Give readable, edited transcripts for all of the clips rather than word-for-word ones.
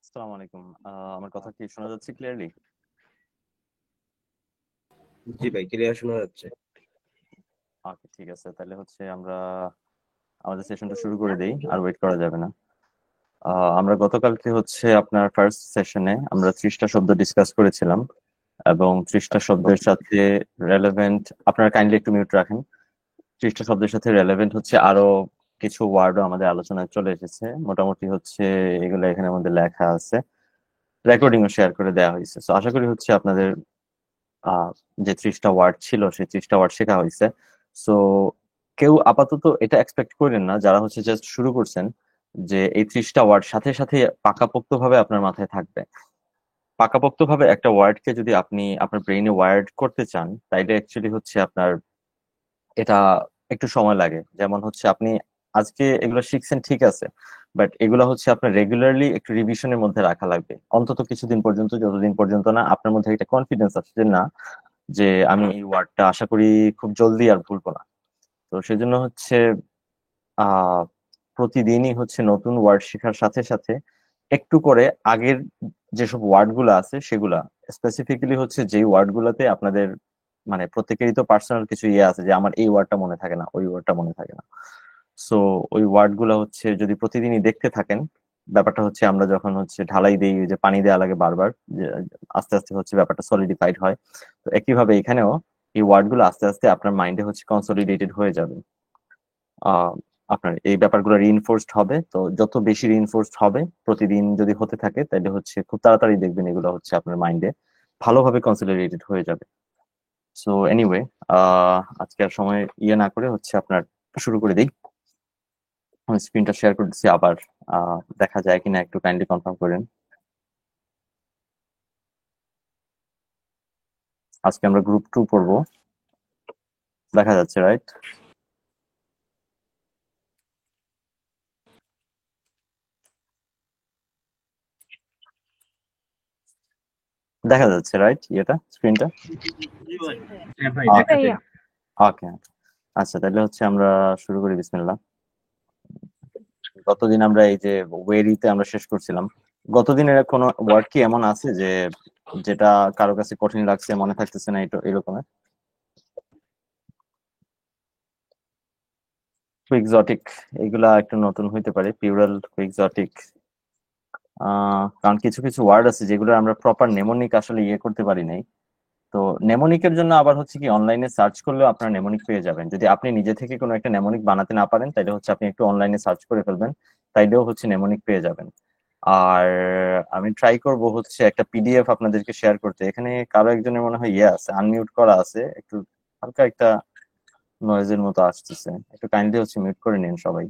আসসালামু আলাইকুম। আমার কথা কি শোনা যাচ্ছে ক্লিয়ারলি? জি ভাই, ক্লিয়ার শোনা যাচ্ছে। ওকে, ঠিক আছে। তাহলে হচ্ছে আমরা আমাদের সেশনটা শুরু করে দেই, আর ওয়েট করা যাবে না। আমরা গতকালকে হচ্ছে আপনার ফার্স্ট সেশনে আমরা 30টা শব্দ ডিসকাস করেছিলাম, এবং 30টা শব্দের সাথে রেলেভেন্ট, আপনারা কাইন্ডলি একটু মিউট রাখেন। 30টা শব্দের সাথে রেলেভেন্ট হচ্ছে আরো কিছু ওয়ার্ডও আমাদের আলোচনায় চলে এসেছে। মোটামুটি হচ্ছে এগুলো এখানে আমাদের লেখা আছে, রেকর্ডিংও শেয়ার করে দেওয়া হয়েছে। তো আশা করি হচ্ছে আপনাদের আহ যে 30টা ওয়ার্ড ছিল সেই 30টা ওয়ার্ড শেখা হয়েছে। সো কেউ আপাতত এটা এক্সপেক্ট করেন না, যারা হচ্ছে জাস্ট শুরু করছেন, যে এই 30টা ওয়ার্ড সাথে সাথে পাকাপোক্ত ভাবে আপনার মাথায় থাকবে। পাকাপোক্ত ভাবে একটা ওয়ার্ডকে যদি আপনি আপনার ব্রেইনে ওয়ার্ড করতে চান, তাইলে অ্যাকচুয়ালি হচ্ছে আপনার এটা একটু সময় লাগে। যেমন হচ্ছে আপনি আজকে এগুলো শিখছেন, ঠিক আছে, বাট এগুলো হচ্ছে আপনার রেগুলারলি একটু রিভিশনের মধ্যে রাখা লাগবে, অন্তত কিছুদিন পর্যন্ত, যতদিন পর্যন্ত না আপনার মধ্যে একটা কনফিডেন্স আছে যে না, যে আমি এই ওয়ার্ডটা আশা করি খুব জলদি আর ভুলবো না। তো সেজন্য হচ্ছে আহ প্রতিদিনই হচ্ছে নতুন ওয়ার্ড শেখার সাথে সাথে একটু করে আগের যেসব ওয়ার্ড গুলো আছে সেগুলা, স্পেসিফিক্যালি হচ্ছে যেই ওয়ার্ড গুলাতে আপনাদের মানে প্রত্যেকেরই তো পার্সোনাল কিছু ইয়ে আছে, যে আমার এই ওয়ার্ডটা মনে থাকে না, ওই ওয়ার্ডটা মনে থাকে না। সো ওই ওয়ার্ড গুলা হচ্ছে যদি প্রতিদিনই দেখতে থাকেন, ব্যাপারটা হচ্ছে আমরা যখন হচ্ছে ঢালাই দিই, ওই যে পানি দেওয়া লাগে বারবার, যে আস্তে আস্তে হচ্ছে ব্যাপারটা সলিডিফাইড হয়। তো একইভাবে এখানেও এই ওয়ার্ড গুলো আস্তে আস্তে আপনার মাইন্ডে হচ্ছে কনসলিডেটেড হয়ে যাবে। আহ আপনার এই ব্যাপারগুলো রিইনফোর্সড হবে। তো যত বেশি রিইনফোর্সড হবে প্রতিদিন যদি হতে থাকে, তাহলে হচ্ছে খুব তাড়াতাড়ি দেখবেন এগুলো হচ্ছে আপনার মাইন্ডে ভালোভাবে কনসলিডেটেড হয়ে যাবে। সো এনিওয়ে, আজকে আর সময় ইয়ে না করে হচ্ছে আপনার শুরু করে দিই। আমি স্ক্রিনটা শেয়ার করতেছি আবার, দেখা যায় কিনা একটু কাইন্ডলি কনফার্ম করেন। আজকে আমরা গ্রুপ 2 পড়বো, দেখা যাচ্ছে রাইট? দেখা যাচ্ছে রাইট ইয়েটা, স্ক্রিনটা? জি ভাই। হ্যাঁ ভাই, জি ওকে, দেখা ভাইয়া। যায়। ওকে। আচ্ছা, তাহলে হচ্ছে আমরা শুরু করি, বিসমিল্লাহ। গতদিন আমরা এই যে ওয়েরিতে আমরা শেষ করছিলাম। গতদিনের কোনো ওয়ার্ড কি এমন আছে যে যেটা কারো কাছে কঠিন লাগছে, মনে থাকতেছে না, এটা এরকমের? কুইক্সটিক, এগুলা একটু নতুন হইতে পারে, পিউরাল, কুইক্সটিক। কারণ কিছু কিছু ওয়ার্ড আছে যেগুলো আমরা প্রপার নেমোনিক আসলে ইয়ে করতে পারি নাই। তো নেমোনিকের জন্য আবার হচ্ছে কি, অনলাইনে সার্চ করলেও আপনারা নেমোনিক পেয়ে যাবেন। যদি আপনি নিজে থেকে কোনো একটা নেমোনিক বানাতে না পারেন, তাহলে হচ্ছে আপনি একটু অনলাইনে সার্চ করে ফেলবেন, তাইলেও হচ্ছে নেমোনিক পেয়ে যাবেন। আর আমি ট্রাই করব হচ্ছে একটা পিডিএফ আপনাদেরকে শেয়ার করতে। এখানে কারো একজনের মনে হয় ইয়ে আছে, আনমিউট করা আছে, একটু হালকা একটা নয়েজের মতো আসতেছে, একটু কাইন্ডলি হচ্ছে মিউট করে নিন সবাই।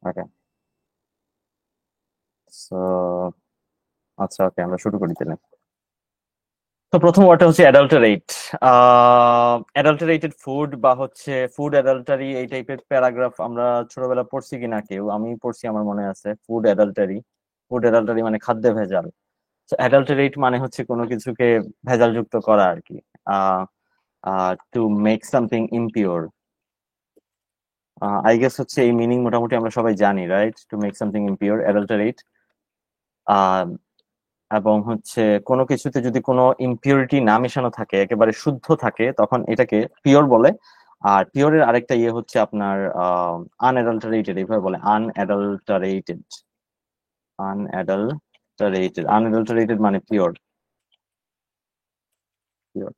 ওকে, সো আচ্ছা, ওকে, আমরা শুরু করি তাহলে। তো প্রথম ওয়ার্ডটা হচ্ছে অ্যাডাল্টারেট। অ্যাডাল্টারেটেড ফুড বা হচ্ছে ফুড অ্যাডাল্টারি, এই টাইপের প্যারাগ্রাফ আমরা ছোটবেলা পড়ছি কিনা কেউ, আমি পড়ছি, আমার মনে আছে। ফুড অ্যাডাল্টারি, ফুড অ্যাডাল্টারি মানে খাদ্যে ভেজাল। অ্যাডাল্টারেট মানে হচ্ছে কোনো কিছুকে ভেজাল যুক্ত করা আর কি। To make something impure, I guess হচ্ছে এই মিনিং মোটামুটি আমরা সবাই জানি, right? To make something impure, adulterate. এবং হচ্ছে কোনো কিছুতে যদি কোনো ইমপিউরিটি না মেশানো থাকে, একেবারে শুদ্ধ থাকে, তখন এটাকে পিওর বলে। আর পিওরের আরেকটা ইয়ে হচ্ছে আপনার আনঅ্যাডাল্টারেটেড, এইভাবে বলে, আনঅ্যাডাল্টারেটেড। আনঅ্যাডাল্টারেটেড মানে পিওর, পিওর।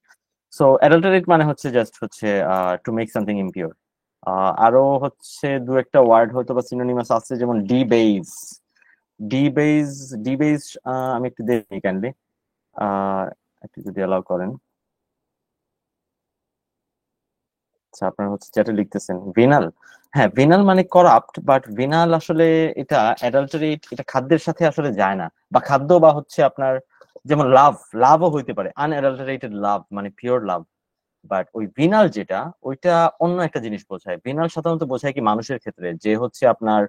সো অ্যাডাল্টারেট মানে হচ্ছে জাস্ট হচ্ছে টু মেক সামথিং ইমপিওর। আরো হচ্ছে দু একটা ওয়ার্ড হয়তো বা সিনোনিমাস আছে, যেমন ডিবেজ। ডিবেজ, ডিবেজ, আমি একটু দেখি কাইন্ডলি, একটু যদি অ্যালাউ করেন। আচ্ছা, আপনারা হচ্ছে চ্যাটে লিখতেছেন ভিনাল। হ্যাঁ, ভিনাল মানে করাপ্ট, বাট ভিনাল আসলে এটা অ্যাডাল্টারেট, এটা খাদ্যের সাথে আসলে যায় না। বা খাদ্য বা হচ্ছে আপনার, যেমন লাভ, লাভও হইতে পারে আনঅ্যাডাল্টারেটেড লাভ, মানে পিওর লাভ। বাট ওই ভিনাল যেটা, ওইটা অন্য একটা জিনিস বোঝায়। ভিনাল সাধারণত বোঝায় কি মানুষের ক্ষেত্রে, যে হচ্ছে আপনার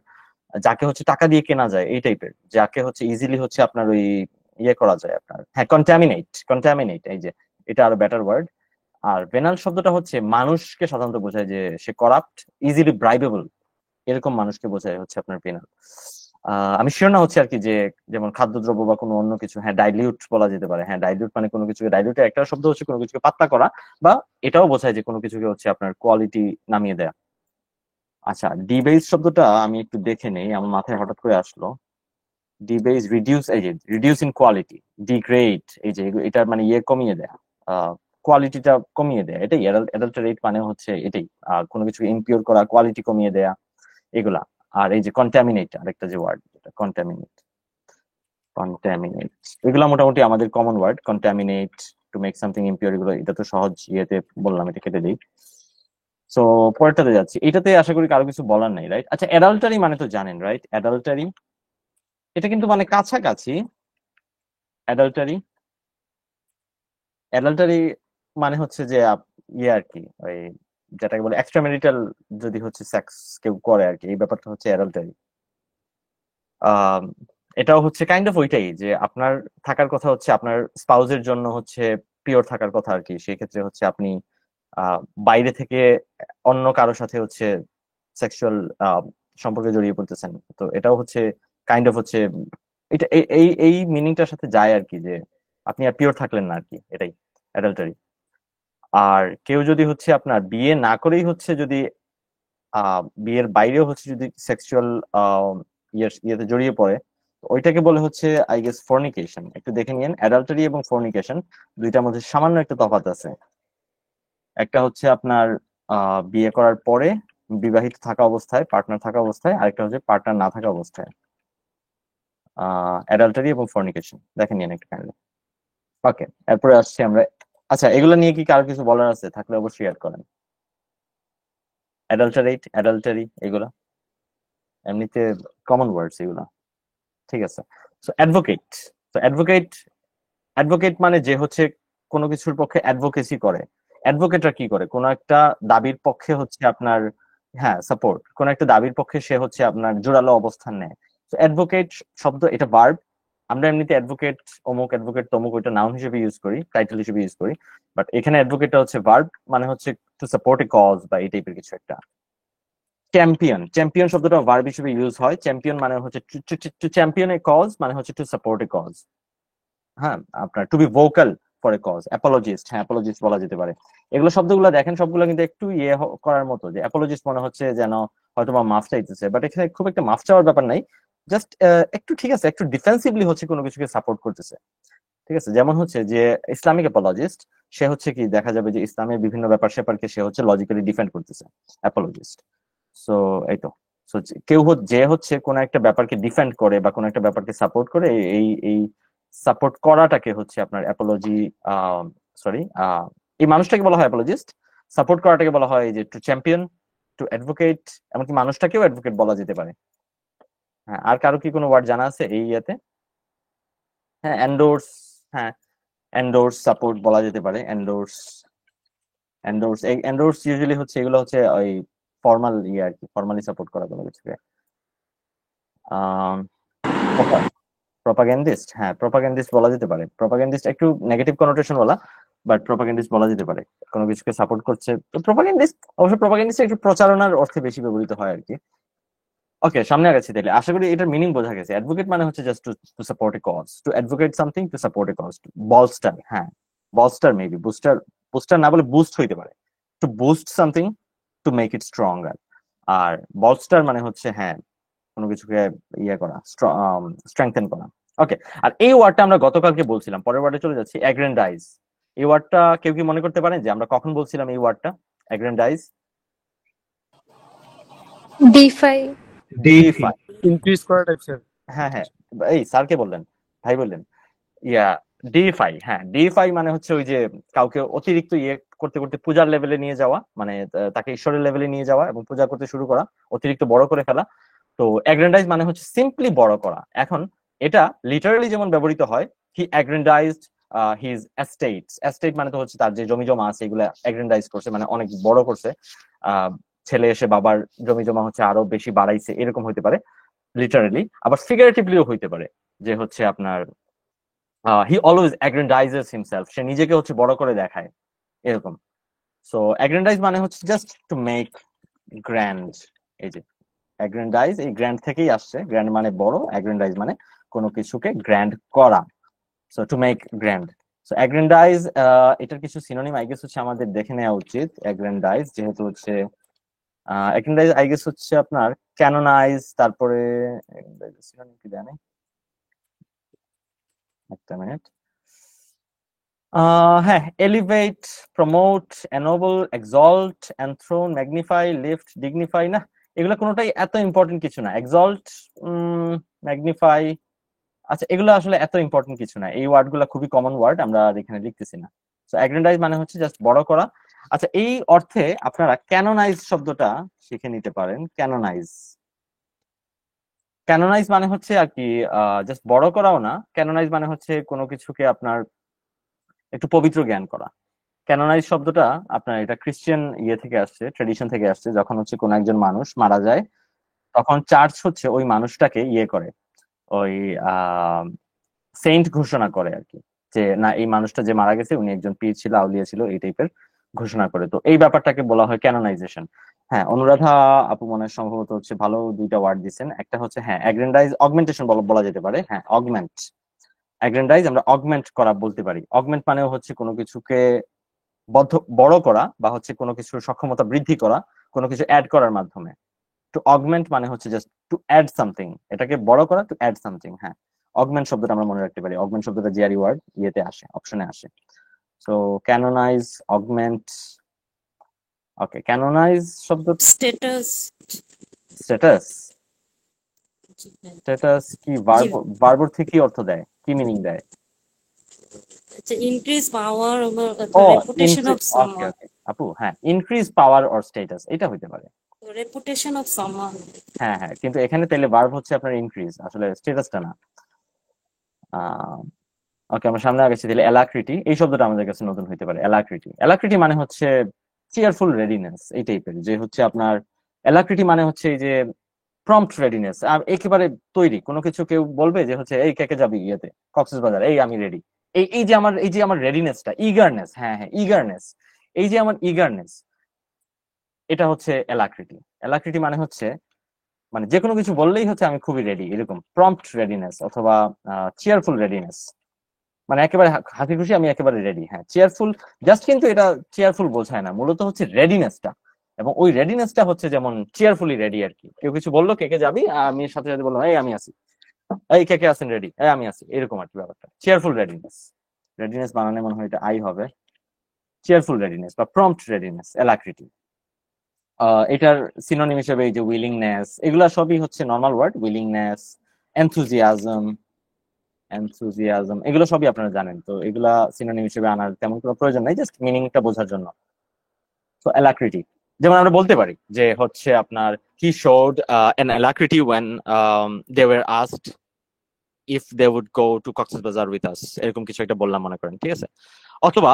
যাকে হচ্ছে টাকা দিয়ে কেনা যায় এই টাইপের, যাকে হচ্ছে ইজিলি হচ্ছে আপনার ওই ইয়ে করা যায় আপনার, হ্যাঁ, কন্টামিনেট, কন্টামিনেট, এই যে এটা আরো বেটার ওয়ার্ড। আর ভেনাল শব্দটা হচ্ছে মানুষকে সাধারণত বোঝায়, যে সে করাপ্ট, ইজিলি ব্রাইবেবল, এরকম মানুষকে বোঝায় হচ্ছে আপনার ভেনাল। আমি শিওর না হচ্ছে আর কি যে যেমন খাদ্যদ্রব্য বা কোনো অন্য কিছু, হ্যাঁ ডাইলিউট বলা যেতে পারে। হ্যাঁ ডাইলিউট মানে কোনো কিছুকে, ডাইলিউটের একটা শব্দ হচ্ছে কোনো কিছুকে পাতলা করা, বা এটাও বোঝায় যে কোনো কিছুকে হচ্ছে আপনার কোয়ালিটি নামিয়ে দেয়া। আচ্ছা, ডিবেজ শব্দটা আমি একটু দেখে নেই, আমার মাথায় হঠাৎ করে আসলো। ডিবেজ, রিডিউস, এই যে রিডিউস ইন কোয়ালিটি, ডিগ্রেড, এই যে এটার মানে ইয়ে কমিয়ে দেয়া, কোয়ালিটিটা কমিয়ে দেয়া, এটাই অ্যাডাল্টারেট মানে হচ্ছে এটাই। কোনো কিছু ইমপিওর করা, কোয়ালিটি কমিয়ে দেয়া, এগুলা। আর এই যে কন্টামিনেট, আরেকটা যে ওয়ার্ড, কন্টামিনেট, কন্টামিনেট, এগুলো মোটামুটি আমাদের common word. Contaminate, to make something impure, এগুলো এটা তো সহজ ইয়েতে বললাম, এটা কেটে দিই। সো পরেরটাতে যাচ্ছি, এটাতে আশা করি কারো কিছু বলার নাই, রাইট? আচ্ছা, অ্যাডাল্টারি মানে তো জানেন, রাইট? অ্যাডাল্টারি, এটা কিন্তু মানে কাছাকাছি। অ্যাডাল্টারি, অ্যাডাল্টারি মানে হচ্ছে যে ইয়ে আর কি, ওই যেটাকে বলে এক্সট্রা ম্যারিটাল, যদি হচ্ছে সেক্স কেউ করে আর কি, এই ব্যাপারটা হচ্ছে অ্যাডাল্টারি। আহ এটাও হচ্ছে কাইন্ড অফ ওইটাই, যে আপনার থাকার কথা হচ্ছে আপনার স্পাউজের জন্য হচ্ছে পিওর থাকার কথা আর কি। সেই ক্ষেত্রে হচ্ছে আপনি আহ বাইরে থেকে অন্য কারোর সাথে হচ্ছে সেক্সুয়াল সম্পর্কে জড়িয়ে পড়তেছেন, তো এটাও হচ্ছে কাইন্ড অফ হচ্ছে এটা এই এই এই মিনিংটার সাথে যায় আর কি, যে আপনি আর পিওর থাকলেন না আর কি, এটাই অ্যাডাল্টারি। আর কেউ যদি হচ্ছে আপনার বিয়ে না করেই হচ্ছে যদি বিয়ের বাইরেও হচ্ছে যদি সেক্সুয়াল ইয়েতে জড়িয়ে পড়ে, তো ওইটাকে বলে হচ্ছে আই গেস ফর্নিকেশন। একটু দেখে নিন, অ্যাডাল্টারি এবং ফর্নিকেশন দুইটার মধ্যে সামান্য একটা তফাৎ আছে। একটা হচ্ছে আপনার বিয়ে করার পরে বিবাহিত থাকা অবস্থায়, পার্টনার থাকা অবস্থায়, আরেকটা হচ্ছে পার্টনার না থাকা অবস্থায়। অ্যাডাল্টারি এবং ফর্নিকেশন দেখে নিন একটু কাইন্ডলি। ওকে, এরপরে আসছি আমরা। আচ্ছা, এগুলো নিয়ে কি কারো কিছু বলার আছে? থাকলে অবশ্যই অ্যাড করেন। অ্যাডাল্টারেট, অ্যাডাল্টারি, এগুলা এমনিতে কমন ওয়ার্ডস এগুলা। ঠিক আছে। সো অ্যাডভোকেট, তো অ্যাডভোকেট, অ্যাডভোকেট মানে যে হচ্ছে কোনো কিছুর পক্ষে অ্যাডভোকেসি করে। অ্যাডভোকেটরা কি করে? কোনো একটা দাবির পক্ষে হচ্ছে আপনার, হ্যাঁ সাপোর্ট, কোন একটা দাবির পক্ষে সে হচ্ছে আপনার জোরালো অবস্থান নেয়। তো অ্যাডভোকেট শব্দ, এটা ভার্ব। আমরা এমনিতে অ্যাডভোকেট অমুক, অ্যাডভোকেট তমুক, ওইটা নাউন হিসেবে ইউজ করি, টাইটেল হিসেবে ইউজ করি। বাট এখানে অ্যাডভোকেটটা হচ্ছে ভার্ব, মানে হচ্ছে টু সাপোর্ট এ কজ বা এই টাইপের কিছু একটা। চ্যাম্পিয়ন, চ্যাম্পিয়ন শব্দটা ভার্ব হিসেবে ইউজ হয়। চ্যাম্পিয়ন মানে হচ্ছে টু চ্যাম্পিয়ন এ কজ, মানে হচ্ছে টু সাপোর্ট এ কজ। হ্যাঁ, আপনার to be vocal for a cause, apologist, হ্যাঁ অ্যাপোলজিস্ট বলা যেতে পারে। এগুলো শব্দগুলো দেখেন সবগুলো কিন্তু একটু ইয়ে করার মতো, যে অ্যাপোলজিস্ট মনে হচ্ছে যেন হয়তো বা মাফ চাইতেছে, বাট এখানে খুব একটা মাফ চাওয়ার ব্যাপার নাই। জাস্ট একটু, ঠিক আছে, একটু ডিফেন্সিভলি হচ্ছে কোনো কিছুকে সাপোর্ট করতেছে। ঠিক আছে, যেমন হচ্ছে যে ইসলামিক অ্যাপোলজিস্ট, সে হচ্ছে কি দেখা যাবে যে ইসলামের বিভিন্ন ব্যাপার স্যাপারকে সে হচ্ছে লজিক্যালি ডিফেন্ড করতেছে, অ্যাপোলজিস্ট। সো এই তো। সো কেউ যে হচ্ছে কোন একটা ব্যাপারকে ডিফেন্ড করে বা কোন একটা ব্যাপারকে সাপোর্ট করে, এই এই সাপোর্ট করাটাকে হচ্ছে আপনার অ্যাপোলজি, সরি, এই মানুষটাকে বলা হয় অ্যাপোলজিস্ট। সাপোর্ট করাটাকে বলা হয় যে টু চ্যাম্পিয়ন, টু অ্যাডভোকেট, এমনকি মানুষটাকেও অ্যাডভোকেট বলা যেতে পারে। হ্যাঁ, আর কারো কি কোনো ওয়ার্ড জানা আছে এই ইয়েতে? হ্যাঁ, এন্ডোর্স, হ্যাঁ এন্ডোর্স সাপোর্ট বলা যেতে পারে। এন্ডোর্স, এন্ডোর্স, এন্ডোর্স ইউজুয়ালি হচ্ছে এগুলো হচ্ছে ওই ফর্মাল ইয়ে আর কি, ফর্মালি সাপোর্ট করা কোনো কিছুকে। প্রপাগেন্ডিস্ট, হ্যাঁ প্রপাগেন্ডিস্ট বলা যেতে পারে। প্রপাগেন্ডিস্ট একটু নেগেটিভ কনোটেশন বলা, বাট প্রপাগেন্ডিস্ট বলা যেতে পারে, কোনো কিছুকে সাপোর্ট করছে তো প্রপাগেন্ডিস্ট। অবশ্য প্রপাগেন্ডিস্ট একটু প্রচারণার অর্থে বেশি ব্যবহৃত হয় আর কি। ওকে, সামনে আগাচ্ছি তাহলে। আশা করি এটার মিনিং বোঝা গেছে। অ্যাডভোকেট মানে হচ্ছে just to to support a cause, to advocate something, to support a cause. Bolster, হ্যাঁ বলস্টার, মেবি বুস্টার, বুস্টার না বলে বুস্ট হইতে পারে। To boost something, to make it stronger. আর বলস্টার মানে হচ্ছে হ্যাঁ কোনো কিছুকে ইয়ে করা, স্ট্রেংথেন করা। ওকে। আর এই ওয়ার্ডটা আমরা গতকালকে বলছিলাম, পরের ওয়ার্ডে চলে যাচ্ছি, অ্যাগ্রেন্ডাইজ। এই ওয়ার্ডটা কেউ কি মনে করতে পারেন যে আমরা কখন বলছিলাম এই ওয়ার্ডটা, অ্যাগ্রেন্ডাইজ? ডিফাই। ডিফাই, ইনক্রিজ করা টাইপসের। হ্যাঁ হ্যাঁ, এই স্যারকে বললেন, ভাই বললেন। ইয়া, ডিফাই, হ্যাঁ ডিফাই মানে হচ্ছে ওই যে কাউকে অতিরিক্ত ইয়ে করতে করতে পূজার লেভেলে নিয়ে যাওয়া, মানে তাকে ঈশ্বরের লেভেলে নিয়ে যাওয়া এবং পূজা করতে শুরু করা, অতিরিক্ত বড় করে ফেলা। তো অ্যাগ্রেন্ডাইজ মানে হচ্ছে সিম্পলি বড় করা। এখন এটা লিটারালি যেমন ব্যবহৃত হয়, হি অ্যাগ্রেন্ডাইজড হিজ এস্টেটস। এস্টেট মানে তো হচ্ছে তার যে জমি জমা আছে এগুলো অ্যাগ্রেন্ডাইজ করছে, মানে অনেক বড় করছে। আহ ছেলে এসে বাবার জমি জমা হচ্ছে আরো বেশি বাড়াইছে, এরকম হইতে পারে লিটারালি। আবার ফিগারেটিভলিও হইতে পারে, যে হচ্ছে আপনার হি অলওয়েজ অ্যাগ্রেন্ডাইজেস হিমসেলফ, সে নিজেকে হচ্ছে বড় করে দেখায়, এরকম। সো অ্যাগ্রেন্ডাইজ মানে হচ্ছে জাস্ট টু মেক গ্র্যান্ড, এই যে অ্যাগ্রেন্ডাইজ এই গ্র্যান্ড থেকেই আসছে, গ্র্যান্ড মানে বড়, অ্যাগ্রেন্ডাইজ মানে কোনো কিছুকে গ্র্যান্ড করা, so to make grand. So aggrandize এটার কিছু সিনোনিম আই গেস হচ্ছে আমাদের দেখে নেওয়া উচিত। অ্যাগ্রেন্ডাইজ যেহেতু হচ্ছে অ্যাগ্রেন্ডাইজ আই গেস হচ্ছে আপনার ক্যানোনাইজ, তারপরে সিনোনিম কি জানি, একটা মিনিট। হ্যাঁ, elevate, promote, এনোবল, এক্সল্ট, এনথ্রোন, magnify, lift, dignify, না এগুলো কোনোটাই এত ইম্পর্টেন্ট কিছু না। এক্সল্ট, ম্যাগনিফাই, আচ্ছা এগুলো আসলে এত ইম্পর্টেন্ট কিছু না, এই ওয়ার্ড গুলো খুবই কমন ওয়ার্ড, আমরা আর এখানে লিখতেছি না। তো অ্যাগ্রেন্ডাইজ মানে হচ্ছে জাস্ট বড় করা। আচ্ছা এই অর্থে আপনারা ক্যানোনাইজ শব্দটা শিখে নিতে পারেন। ক্যানোনাইজ, ক্যানোনাইজ মানে হচ্ছে আর কি জাস্ট বড় করাও না, ক্যানোনাইজ মানে হচ্ছে কোনো কিছুকে আপনার একটু পবিত্র জ্ঞান করা। ক্যানোনাইজ শব্দটা আপনার এটা খ্রিস্টান ইয়ে থেকে আসছে, ট্রেডিশন থেকে আসছে। যখন হচ্ছে কোন একজন মানুষ মারা যায় তখন চার্চ হচ্ছে ওই মানুষটাকে ইয়ে করে, ওই সেন্ট ঘোষণা করে আর কি, যে না এই মানুষটা যে মারা গেছে উনি একজন পীর ছিল, আউলিয়া ছিল, এই টাইপের ঘোষণা করে। তো এই ব্যাপারটাকে বলা হয় ক্যানোনাইজেশন। হ্যাঁ, অনুরাধা আপু মনে হয় সম্ভবত হচ্ছে ভালো দুইটা ওয়ার্ড দিচ্ছেন। একটা হচ্ছে হ্যাঁ অ্যাগ্রেন্ডাইজ, অগমেন্টেশন বলা যেতে পারে। হ্যাঁ অগমেন্ট, অ্যাগ্রেন্ডাইজ আমরা অগমেন্ট করা বলতে পারি। অগমেন্ট মানেও হচ্ছে কোনো কিছুকে বড় করা বা হচ্ছে কোনো কিছুর সক্ষমতা বৃদ্ধি করা, কোনো কিছু অ্যাড করার মাধ্যমে। টু অগমেন্ট মানে হচ্ছে জাস্ট টু অ্যাড সামথিং, এটাকে বড় করা, টু অ্যাড সামথিং। হ্যাঁ, অগমেন্ট শব্দটা আমরা মনে রাখতে পারি। অগমেন্ট শব্দটা জিআরই ওয়ার্ড, ইয়েতে আসে, অপশনে আসে। So ক্যানোনাইজ, augment. ওকে, ক্যানোনাইজ শব্দ, স্ট্যাটাস। স্ট্যাটাস, জি ভাই। স্ট্যাটাস কি জি ভার্ব, ভাই। ভার্ব অর্থে কি অর্থ দেয়, কি মিনিং দেয়? আচ্ছা, ইনক্রিজ পাওয়ার ও, reputation of okay someone. Okay আপু, হ্যাঁ ইনক্রিজ পাওয়ার অর স্ট্যাটাস এটা হইতে পারে। Reputation of someone. হ্যাঁ হ্যাঁ, কিন্তু এখানে তাহলে ভার্ব হচ্ছে আপনার ইনক্রিজ, আসলে স্ট্যাটাসটা না। ওকে, আমরা সামনে আগাচ্ছি তাহলে। অ্যালাক্রিটি এই শব্দটা আমাদের কাছে নতুন হইতে পারে। অ্যালাক্রিটি, অ্যালাক্রিটি মানে হচ্ছে চিয়ারফুল রেডিনেস, এই টাইপের, যে হচ্ছে আপনার অ্যালাক্রিটি মানে হচ্ছে এই যে প্রম্পট রেডিনেস, আর একেবারে তৈরি কোনো কিছু। কেউ বলবে যে হচ্ছে এই কেকে যাবি ইয়েতে কক্সবাজার, এই আমি রেডি। এই যে আমার রেডিনেসটা, ইগারনেস, হ্যাঁ হ্যাঁ ইগারনেস, এই যে আমার ইগারনেস, এটা হচ্ছে অ্যালাক্রিটি। অ্যালাক্রিটি মানে হচ্ছে মানে যে কোনো কিছু বললেই হচ্ছে আমি খুবই রেডি, এরকম প্রম্পট রেডিনেস অথবা চিয়ারফুল রেডিনেস, মানে একেবারে হাসি খুশি আমি একেবারে রেডি। হ্যাঁ চেয়ারফুল, জাস্ট কিন্তু এটা চেয়ারফুল বোঝায় না, মূলত হচ্ছে রেডিনেসটা। এবং ওই রেডিনেসটা হচ্ছে যেমন চেয়ারফুলি রেডি আর কি। কেউ কিছু বললো কে কে যাবি, আমি সাথে সাথে বললাম এই আমি আছি, এই কে কে আছেন রেডি, এই আমি আছি, এরকম আর কি ব্যাপারটা। চেয়ারফুল রেডিনেস, রেডিনেস বানানে মনে হয় এটা আই হবে। চেয়ারফুল রেডিনেস বা প্রম্পট রেডিনেস, অ্যালাক্রিটি। এটার সিনোনিম হিসেবে এই যে উইলিংনেস, এগুলা সবই হচ্ছে normal word. Willingness, enthusiasm, enthusiasm এগুলো সবই আপনারা জানেন। তো এগুলা সিনোনিম হিসেবে আনার তেমন কোনো প্রয়োজন নাই, জাস্ট মিনিংটা বোঝার জন্য। তো অ্যালাক্রিটি, যেমন আমরা বলতে পারি যে হচ্ছে আপনার হি showed an alacrity when they were asked if they would go to Cox's Bazar with us, এরকম কিছু একটা বললাম মনে করেন, ঠিক আছে। অথবা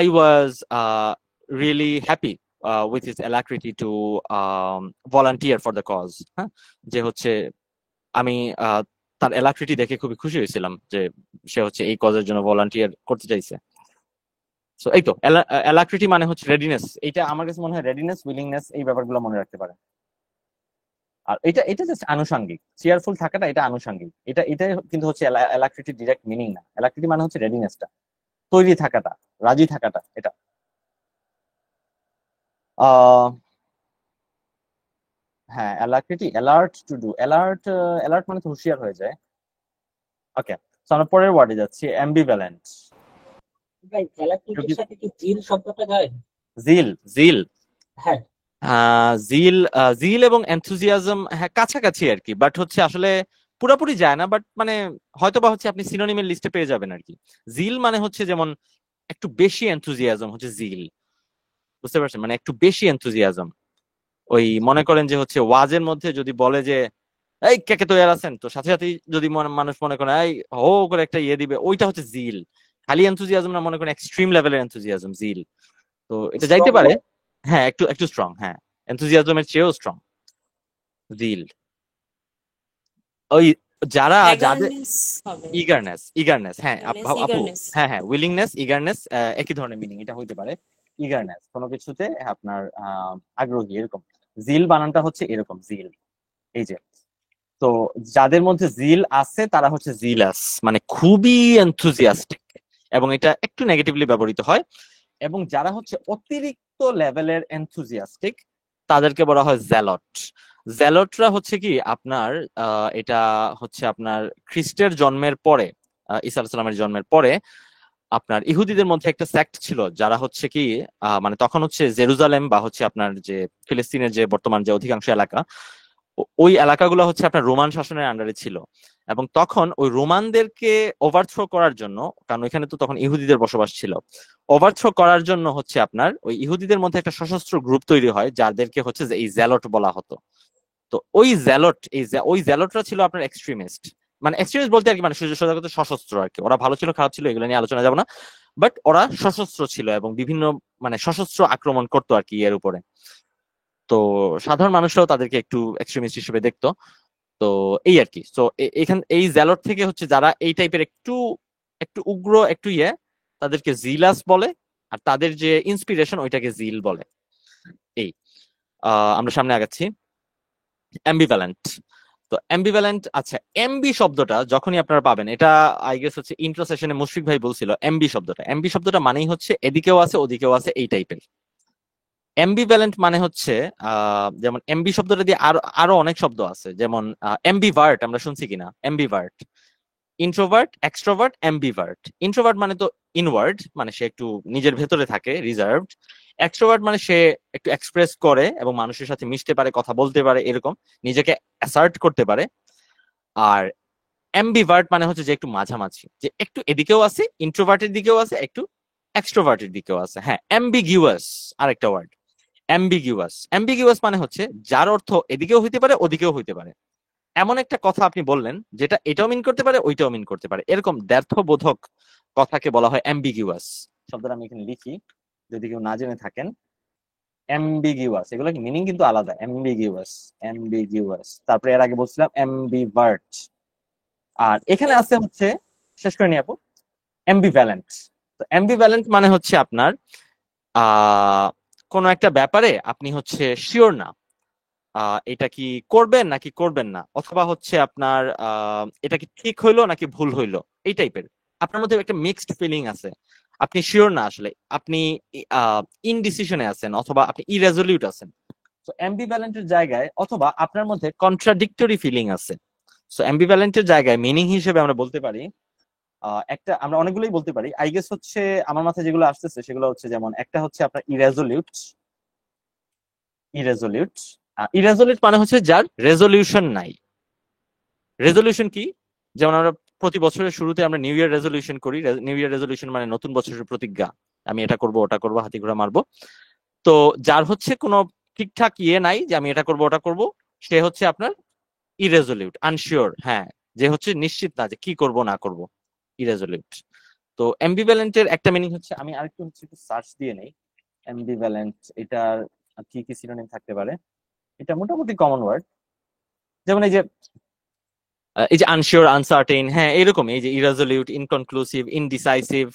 I was really happy with his alacrity to volunteer for the cause, হ্যাঁ, যে হচ্ছে আমি তার অ্যালাক্রিটি দেখে খুবই খুশি হয়েছিলাম যে সে হচ্ছে এই কজের জন্য ভলান্টিয়ার করতে চাইছে। সো এই তো অ্যালাক্রিটি মানে হচ্ছে রেডিনেস। এটা আমার কাছে মনে হয় রেডিনেস, উইলিংনেস এই ব্যাপারগুলো মনে রাখতে পারে। আর এটা এটা জাস্ট আনুষঙ্গিক, চেয়ারফুল থাকাটা এটা আনুষঙ্গিক, এটা কিন্তু হচ্ছে অ্যালাক্রিটি ডিরেক্ট মিনিং না। অ্যালাক্রিটি মানে হচ্ছে রেডিনেসটা, তৈরি থাকাটা, রাজি থাকাটা, এটা। আহ হ্যাঁ, alacrity, alert, to do, alert, alert মানে তো হুঁশিয়ার হয়ে যায়। ওকে, তো আমরা পরের ওয়ার্ডে যাচ্ছি, অ্যাম্বিভ্যালেন্ট। ভাই অ্যালাক্রিটির সাথে কি জিল শব্দটা যায়? জিল, জিল, হ্যাঁ। জিল, জিল এবং এনথুজিয়াজম হ্যাঁ কাছাকাছি আর কি, বাট হচ্ছে আসলে পুরোপুরি যায় না, বাট মানে হয়তোবা হচ্ছে আপনি সিনোনিমের লিস্টে পেয়ে যাবেন আর কি। জিল মানে হচ্ছে যেমন একটু বেশি এনথুজিয়াজম হচ্ছে জিল, বুঝতে পারছেন, মানে একটু বেশি এনথুজিয়াজম। ওই মনে করেন যে হচ্ছে ওয়াজের মধ্যে যদি বলে যে এই কে কে তৈরি আছেন, তো সাথে সাথে যদি মানুষ মনে করে এই হো করে একটা ইয়ে দিবে, ওইটা হচ্ছে জিল। খালি এনথুজিয়াজম না, মনে করেন এক্সট্রিম লেভেলের এনথুজিয়াজম, জিল। তো এটা যাইতে পারে, হ্যাঁ একটু একটু স্ট্রং, হ্যাঁ এনথুজিয়াজমের চেয়েও স্ট্রং জিল। ওই যারা যাদের এগারনেস হবে। ইগারনেস, ইগারনেস, হ্যাঁ আপু, eagerness. হ্যাঁ হ্যাঁ উইলিংনেস, ইগারনেস একই ধরনের মিনিং এটা হইতে পারে। ইগারনেস কোনো কিছুতে আপনার আগ্রহী, এরকম। জিল বানানটা হচ্ছে এরকম, জিল। এই যে, তো যাদের মধ্যে জিল আছে তারা হচ্ছে জিলাস, মানে খুবই এনথুজিয়াস্টিক, এবং এটা একটু নেগেটিভলি ব্যবহৃত হয়। এবং যারা হচ্ছে অতিরিক্ত লেভেলের এনথুজিয়াস্টিক তাদেরকে বলা হয় জ্যালট। জ্যালটরা হচ্ছে কি আপনার এটা হচ্ছে আপনার খ্রিস্টের জন্মের পরে, ঈসা আলাইহিস সালামের জন্মের পরে আপনার ইহুদিদের মধ্যে একটা সেক্ট ছিল যারা হচ্ছে কি মানে তখন হচ্ছে জেরুজালেম বা হচ্ছে আপনার যে ফিলিস্তিনের যে বর্তমান যে অধিকাংশ এলাকা, ওই এলাকাগুলো হচ্ছে আপনার রোমান শাসনের আন্ডারে ছিল। এবং তখন ওই রোমানদেরকে ওভারথ্রো করার জন্য, কারণ ওইখানে তো তখন ইহুদিদের বসবাস ছিল, ওভারথ্রো করার জন্য হচ্ছে আপনার ওই ইহুদিদের মধ্যে একটা সশস্ত্র গ্রুপ তৈরি হয় যাদেরকে হচ্ছে যে এই জ্যালট বলা হতো। তো ওই জ্যালট ওই জ্যালটরা ছিল আপনার এক্সট্রিমিস্ট, মানে এক্সট্রিমিস্ট বলতে আর কি মানে সোজা কথা সশস্ত্র আর কি। ওরা ভালো ছিল খারাপ ছিল এগুলো নিয়ে আলোচনা যাবো না, বাট ওরা সশস্ত্র ছিল এবং বিভিন্ন মানে সশস্ত্র আক্রমণ করতো আর কি এর উপরে। তো সাধারণ মানুষরাও তাদেরকে একটু এক্সট্রিমিস্ট হিসেবে দেখতো। তো এই আর কি। তো এখান এই জ্যালট থেকে হচ্ছে যারা এই টাইপের একটু একটু উগ্র একটু তাদেরকে জিলাস বলে, আর তাদের যে ইন্সপিরেশন ওইটাকে জিল বলে। এই আমরা সামনে আগাচ্ছি। অ্যাম্বিভ্যালেন্ট। তো অ্যাম্বিভ্যালেন্ট, আচ্ছা এমবি শব্দটা যখনই আপনারা পাবেন, এটা আই গেস হচ্ছে ইন্ট্রো সেশনে মুশফিক ভাই বলছিল এমবি শব্দটা মানেই হচ্ছে এদিকেও আছে ওদিকেও আছে এই টাইপের। অ্যাম্বিভ্যালেন্ট মানে হচ্ছে যেমন এমবি শব্দটা দিয়ে আরো আরো অনেক শব্দ আছে, যেমন এমবিভার্ট আমরা শুনছি কিনা, এমবিভার্ট, ইন্ট্রোভার্ট, এক্সট্রোভার্ট, অ্যাম্বিভার্ট। ইন্ট্রোভার্ট মানে তো ইনওয়ার্ড, মানে সে একটু নিজের ভেতরে থাকে, রিজার্ভড। এক্সট্রোভার্ট মানে সে একটু এক্সপ্রেস করে এবং মানুষের সাথে মিশতে পারে, কথা বলতে পারে, এরকম নিজেকে অ্যাসার্ট করতে পারে। আর অ্যাম্বিভার্ট মানে হচ্ছে যে একটু মাঝামাঝি, যে একটু এদিকেও আছে, ইন্ট্রোভার্টের দিকেও আছে, একটু এক্সট্রোভার্টের দিকেও আছে। হ্যাঁ, অ্যাম্বিগিউয়াস আরেকটা ওয়ার্ড। অ্যাম্বিগিউয়াস মানে হচ্ছে যার অর্থ এদিকেও হইতে পারে ওদিকেও হইতে পারে। এমন একটা কথা আপনি বললেন যেটা এটাও মিন করতে পারে ওইটাও মিন করতে পারে, এরকম দ্ব্যর্থবোধক কথাকে বলা হয় অ্যাম্বিগিউয়াস। শব্দটা আমি এখানে লিখি যদি কেউ না জেনে থাকেন। অ্যাম্বিগিউয়াস, এগুলো কি মিনিং কিন্তু আলাদা। অ্যাম্বিগিউয়াস, তারপরে এর আগে বলছিলাম অ্যাম্বিভার্ট। আর এখানে আছে হচ্ছে, শেষ করে নি আপু, অ্যাম্বিভ্যালেন্ট। তো অ্যাম্বিভ্যালেন্ট মানে হচ্ছে আপনার আহ কোন একটা ব্যাপারে আপনি হচ্ছে শিওর না, এটা কি করবেন নাকি করবেন না, অথবা হচ্ছে আপনার এটা কি ঠিক হইলো নাকি ভুল হইলো, এই টাইপের। আপনার মধ্যে একটা মিক্সড ফিলিং আছে, আপনি শিওর না, আসলে আপনি ইনডিসিশনে আছেন অথবা আপনি ইরেজলিউট আছেন। তো অ্যাম্বিভ্যালেন্টের জায়গায়, অথবা আপনার মধ্যে কন্ট্রাডিক্টরি ফিলিং আছে। সো অ্যাম্বিভ্যালেন্টের জায়গায় মিনিং হিসেবে আমরা বলতে পারি একটা, আমরা অনেকগুলোই বলতে পারি আই গেস। হচ্ছে আমার মাথায় যেগুলো আসতেছে সেগুলো হচ্ছে, যেমন একটা হচ্ছে আপনার ইরেজলিউট। ইরেজলিউট ইরেজলিউট মানে হচ্ছে যার রেজলিউশন নাই। রেজলিউশন কি? যেমন আমরা প্রতি বছরের শুরুতে আমরা নিউ ইয়ার রেজলিউশন করি। নিউ ইয়ার রেজলিউশন মানে নতুন বছরের প্রতিজ্ঞা, আমি এটা করব ওটা করব, হাতি ঘোড়া মারবো। তো যার হচ্ছে কোনো ঠিকঠাক নাই যে আমি এটা করব ওটা করব, সে হচ্ছে আপনার ইরেজলিউট, আনশিওর। হ্যাঁ, যে হচ্ছে নিশ্চিত না যে কি করব না করব, ইরেজলিউট। তো অ্যাম্বিভ্যালেন্টের একটা মিনিং হচ্ছে, আমি আরেকটু হচ্ছে একটু সার্চ দিয়ে নেই অ্যাম্বিভ্যালেন্ট এটার কি কি সিনোনিম থাকতে পারে। এটা মোটামুটি কমন ওয়ার্ড, যেমন এই যে আনশিওর, আনসার্টেইন, হ্যাঁ এরকম। এই যে ইরেজলিউট, ইনকনক্লুসিভ, ইনডিসাইসিভ,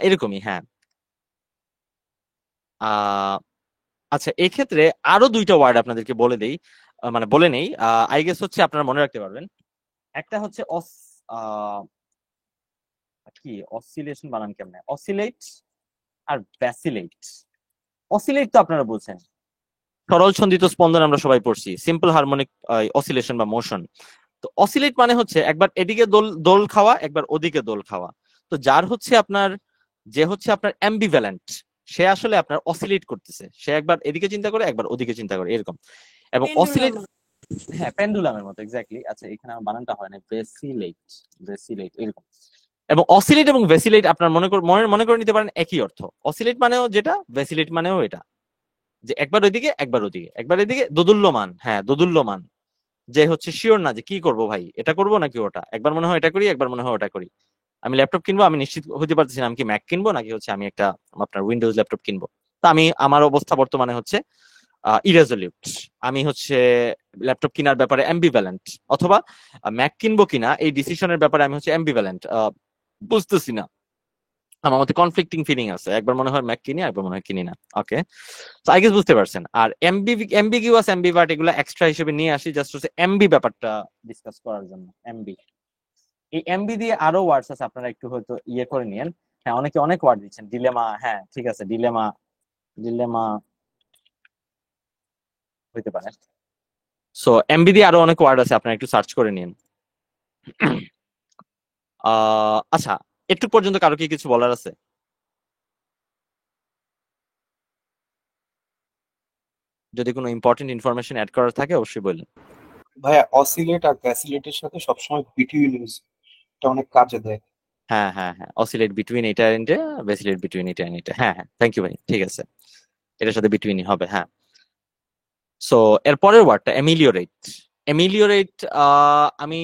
এরকমই। হ্যাঁ, আচ্ছা এই ক্ষেত্রে আরো দুইটা ওয়ার্ড আপনাদেরকে বলে দেই, মানে বলে নেই, আই গেস হচ্ছে আপনারা মনে রাখতে পারবেন। একটা হচ্ছে কি, অসিলেশন বানান কেমনে, অসিলেট আর ভ্যাসিলেট। অসিলেট তো আপনারা বলছেন, সরল ছন্দিত স্পন্দন আমরা সবাই পড়ছি, সিম্পল হারমোনিক অসিলেশন বা মোশন। তো অসিলেট মানে হচ্ছে একবার এদিকে দোল দোল খাওয়া, একবার ওদিকে দোল খাওয়া। তো যার হচ্ছে আপনার, যে হচ্ছে আপনার অ্যাম্বিভ্যালেন্ট, সে আসলে আপনার অসিলেট করতেছে, সে একবার এদিকে চিন্তা করে একবার ওদিকে চিন্তা করে, এরকম। এবং অসিলেট, হ্যাঁ পেন্ডুলামের মতো, এক্স্যাক্টলি। আচ্ছা এখানে আমার বানানটা হয় না, ভেসিলেট, ভেসিলেট এরকম। এবং অসিলেট এবং ভেসিলেট আপনার মনে করে নিতে পারেন একই অর্থ। অসিলেট মানেও যেটা, ভেসিলেট মানেও এটা, যে একবার ওইদিকে একবার ওদিকে, একবার এদিকে, দোদুল্যমান। হ্যাঁ, দোদুল্যমান, যে হচ্ছে শিওর না যে কি করব ভাই, এটা করব নাকি ওটা, একবার মনে হয় এটা করি একবার মনে হয় ওটা করি। আমি ল্যাপটপ কিনবো, আমি নিশ্চিত হতে পারতেছি না আমি কি ম্যাক কিনবো নাকি হচ্ছে আমি একটা আপনার উইন্ডোজ ল্যাপটপ কিনবো। তা আমি, আমার অবস্থা বর্তমানে হচ্ছে ইরেজলিউট। আমি হচ্ছে ল্যাপটপ কেনার ব্যাপারে অ্যাম্বিভ্যালেন্ট, অথবা ম্যাক কিনবো কিনা এই ডিসিশনের ব্যাপারে আমি হচ্ছে অ্যাম্বিভ্যালেন্ট, বুঝতেছি না। আমার মধ্যে কনফ্লিক্টিং ফিলিং আছে, একবার মনে হয় ম্যাক কিনি, একবার মনে হয় কিনি না। ওকে, তো আই গেস বুঝতে পারছেন। আর এমবিগিউয়াস এমবিভার্ট এগুলো এক্সট্রা হিসেবে নিয়ে আসি জাস্ট হচ্ছে এমবি ব্যাপারটা ডিসকাস করার জন্য। এমবি, এই এমবি দিয়ে আরো ওয়ার্ডস আছে, আপনারা একটু হয়তো ইয়ে করে নিয়েন। হ্যাঁ, অনেকে অনেক ওয়ার্ড দিচ্ছেন, ডিলেমা, হ্যাঁ ঠিক আছে, ডিলেমা, ডিলেমা হইতে পারে। সো এমবি দিয়ে আরো অনেক ওয়ার্ড আছে, আপনারা একটু সার্চ করে নিন। আচ্ছা, একটু পর্যন্ত কারো কি কিছু বলার আছে? যদি কোনো ইম্পর্টেন্ট ইনফরমেশন অ্যাড করার থাকে অবশ্যই বলুন। ভাইয়া অসিলেট আর ভ্যাসিলেটের সাথে সবসময় বিটুইন ইউজ, এটা অনেক কাজে দেয়। হ্যাঁ হ্যাঁ হ্যাঁ, অসিলেট বিটুইন এটা এন্ড এটা, ভ্যাসিলেট বিটুইন এটা এন্ড এটা। হ্যাঁ হ্যাঁ, থ্যাংক ইউ ভাই, ঠিক আছে, এটার সাথে বিটুইনই হবে। হ্যাঁ, সো এরপরের ওয়ার্ডটা এমিলিওরেট। এমিলিওরেট, আমি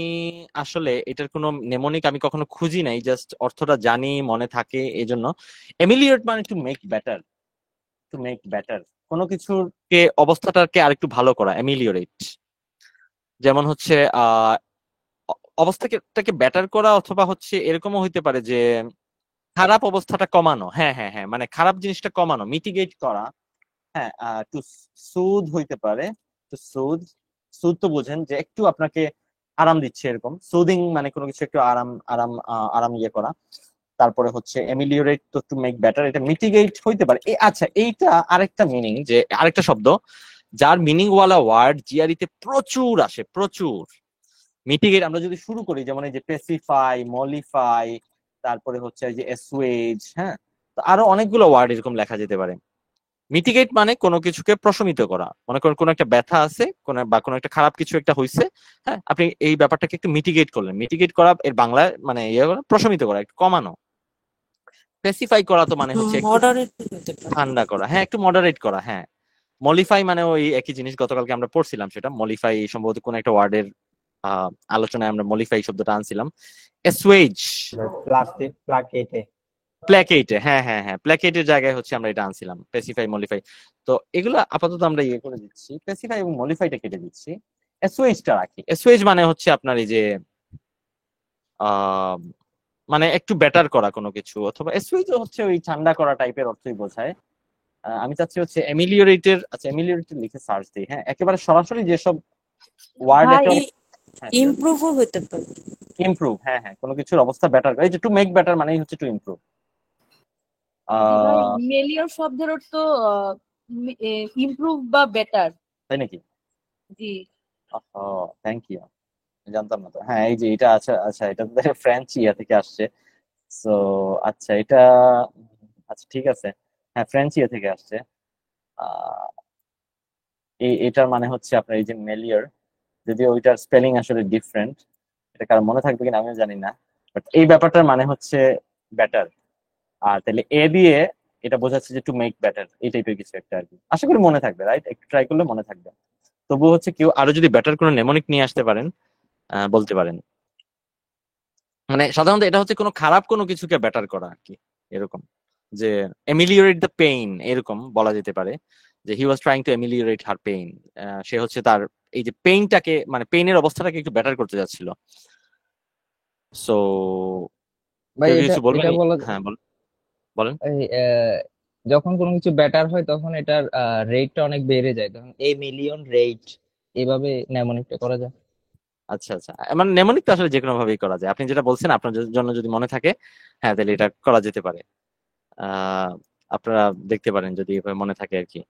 আসলে এটার কোনো নেমোনিক আমি কখনো খুঁজি নাই, জাস্ট অর্থটা জানি, মনে থাকে এই জন্য। এমিলিওরেট মানে to make better, to make better, কোনো কিছুকে অবস্থাটাকে আরেকটু ভালো করা, এমিলিওরেট। যেমন হচ্ছে অবস্থাটাকে বেটার করা, অথবা হচ্ছে এরকমও হইতে পারে যে খারাপ অবস্থাটা কমানো। হ্যাঁ হ্যাঁ হ্যাঁ, মানে খারাপ জিনিসটা কমানো, মিটিগেট করা। হ্যাঁ, টু সুদ হইতে পারে, টু সুদ। সুদ তো বোঝেন যে একটু আপনাকে আরাম দিচ্ছে, এরকম সুদিং মানে কোনো কিছু একটু আরাম আরাম আরাম ইয়ে করা। তারপরে হচ্ছে এমিলিওরেট, তো টু মেক বেটার, এটা মিটিগেট হইতে পারে। আচ্ছা, এইটা আরেকটা মিনিং, যে আরেকটা শব্দ যার মিনিং ওয়ালা ওয়ার্ড জিআরিতে প্রচুর আসে, প্রচুর। মিটিগেট আমরা যদি শুরু করি, যেমন এই যে পেসিফাই, মলিফাই, তারপরে হচ্ছে এই যে অ্যাসুয়েজ, হ্যাঁ, তো আরো অনেকগুলো ওয়ার্ড এরকম লেখা যেতে পারে। মিটিগেট মানে কোনো কিছুকে প্রশমিত করা, মনে করেন কোনো একটা ব্যথা আছে, বা কোনো একটা খারাপ কিছু একটা হয়েছে, হ্যাঁ, আপনি এই ব্যাপারটাকে একটু মিটিগেট করলেন। মিটিগেট করা এর বাংলায় মানে ইয়ে করা, প্রশমিত করা, একটু কমানো। স্পেসিফাই করা তো মানে হচ্ছে একটু মডারেট হতে পারে। ঠান্ডা করা, হ্যাঁ, একটু মডারেট করা। হ্যাঁ, মলিফাই মানে ওই একই জিনিস, গতকালকে আমরা পড়ছিলাম সেটা। মলিফাই সম্ভবত কোন একটা ওয়ার্ডের আলোচনায় আমরা মলিফাই শব্দটা আনছিলাম। অ্যাসুয়েজ, প্লাকেটে প্ল্যাকেটে, হ্যাঁ হ্যাঁ হ্যাঁ, প্ল্যাকেটের জায়গায় হচ্ছে আমরা এটা আনছিলাম, পেসিফাই মলিফাই। তো এগুলো আপাতত আমরা ইয়ে করে দিচ্ছি, পেসিফাই এবং মলিফাইটা কেটে দিচ্ছি, অ্যাসুয়েজটা রাখি। অ্যাসুয়েজ মানে হচ্ছে আপনার এই যে আহ মানে একটু বেটার করা কোনো কিছু, অথবা অ্যাসুয়েজ হচ্ছে ওই ঠান্ডা করা টাইপের অর্থই বোঝায়। আমি চাচ্ছি হচ্ছে এমিলিওরেটের, আচ্ছা এমিলিওরেটের লিখে সার্চ দিই। হ্যাঁ, একেবারে সরাসরি যেসব ওয়ার্ড ভাই একেবারে, হ্যাঁ ইমপ্রুভও হতে পারে। ইমপ্রুভ, হ্যাঁ হ্যাঁ, কোনো কিছুর অবস্থা বেটার করে, এই যে টু মেক বেটার মানেই হচ্ছে টু ইমপ্রুভ। জি ভাই, মেলিওর শব্দের অর্থ ইমপ্রুভ বা বেটার। তাই নাকি? জি থ্যাংক ইউ, জানতাম না তো। হ্যাঁ, এই যে এটা, আচ্ছা আচ্ছা, এটা তো ফ্রেঞ্চ ইয়া থেকে আসছে। সো আচ্ছা, এটা আচ্ছা ঠিক আছে, হ্যাঁ ফ্রেঞ্চ ইয়া থেকে আসছে। আহ এটার মানে হচ্ছে আপনার এই যে মেলিয়র, যদিও ওইটার স্পেলিং আসলে ডিফারেন্ট, এটা কারো মনে থাকবে কিনা আমিও জানি না, বাট এই ব্যাপারটার মানে হচ্ছে বেটার। আর তাহলে এ দিয়ে এটা বোঝাচ্ছে যে টু মেক বেটার, এই টাইপের কিছু একটা আর কি। আশা করি মনে থাকবে, রাইট? একটু ট্রাই করলে মনে থাকবে। তবু হচ্ছে কেউ আরো যদি বেটার কোনো নেমোনিক নিয়ে আসতে পারেন, বলতে পারেন। মানে সাধারণত এটা হচ্ছে কোনো খারাপ কোনো কিছুকে বেটার করা আর কি, এরকম, যে এমিলিওরেট দ্য পেইন, এরকম বলা যেতে পারে, যে he was trying to ameliorate her pain. সে হচ্ছে তার এই যে পেইনটাকে, মানে পেইনের অবস্থাটাকে একটু বেটার করতে যাচ্ছিল। সো ভাই কেউ এটা কিছু বলবেন? এটা বলা হ্যাঁ বলেন। এই, যখন কোনো কিছু বেটার হয় তখন এটার রেটটা অনেক বেড়ে যায়, তখন এই মিলিয়ন রেট এভাবে নেমনিকটা করা যায়। আচ্ছা আচ্ছা, মানে নেমোনিক তো আসলে যে কোনো ভাবেই করা যায়, আপনি যেটা বলছেন আপনার জন্য যদি মনে থাকে, হ্যাঁ তাহলে এটা করা যেতে পারে। আহ আপনারা দেখতে পারেন যদি এভাবে মনে থাকে আর কি।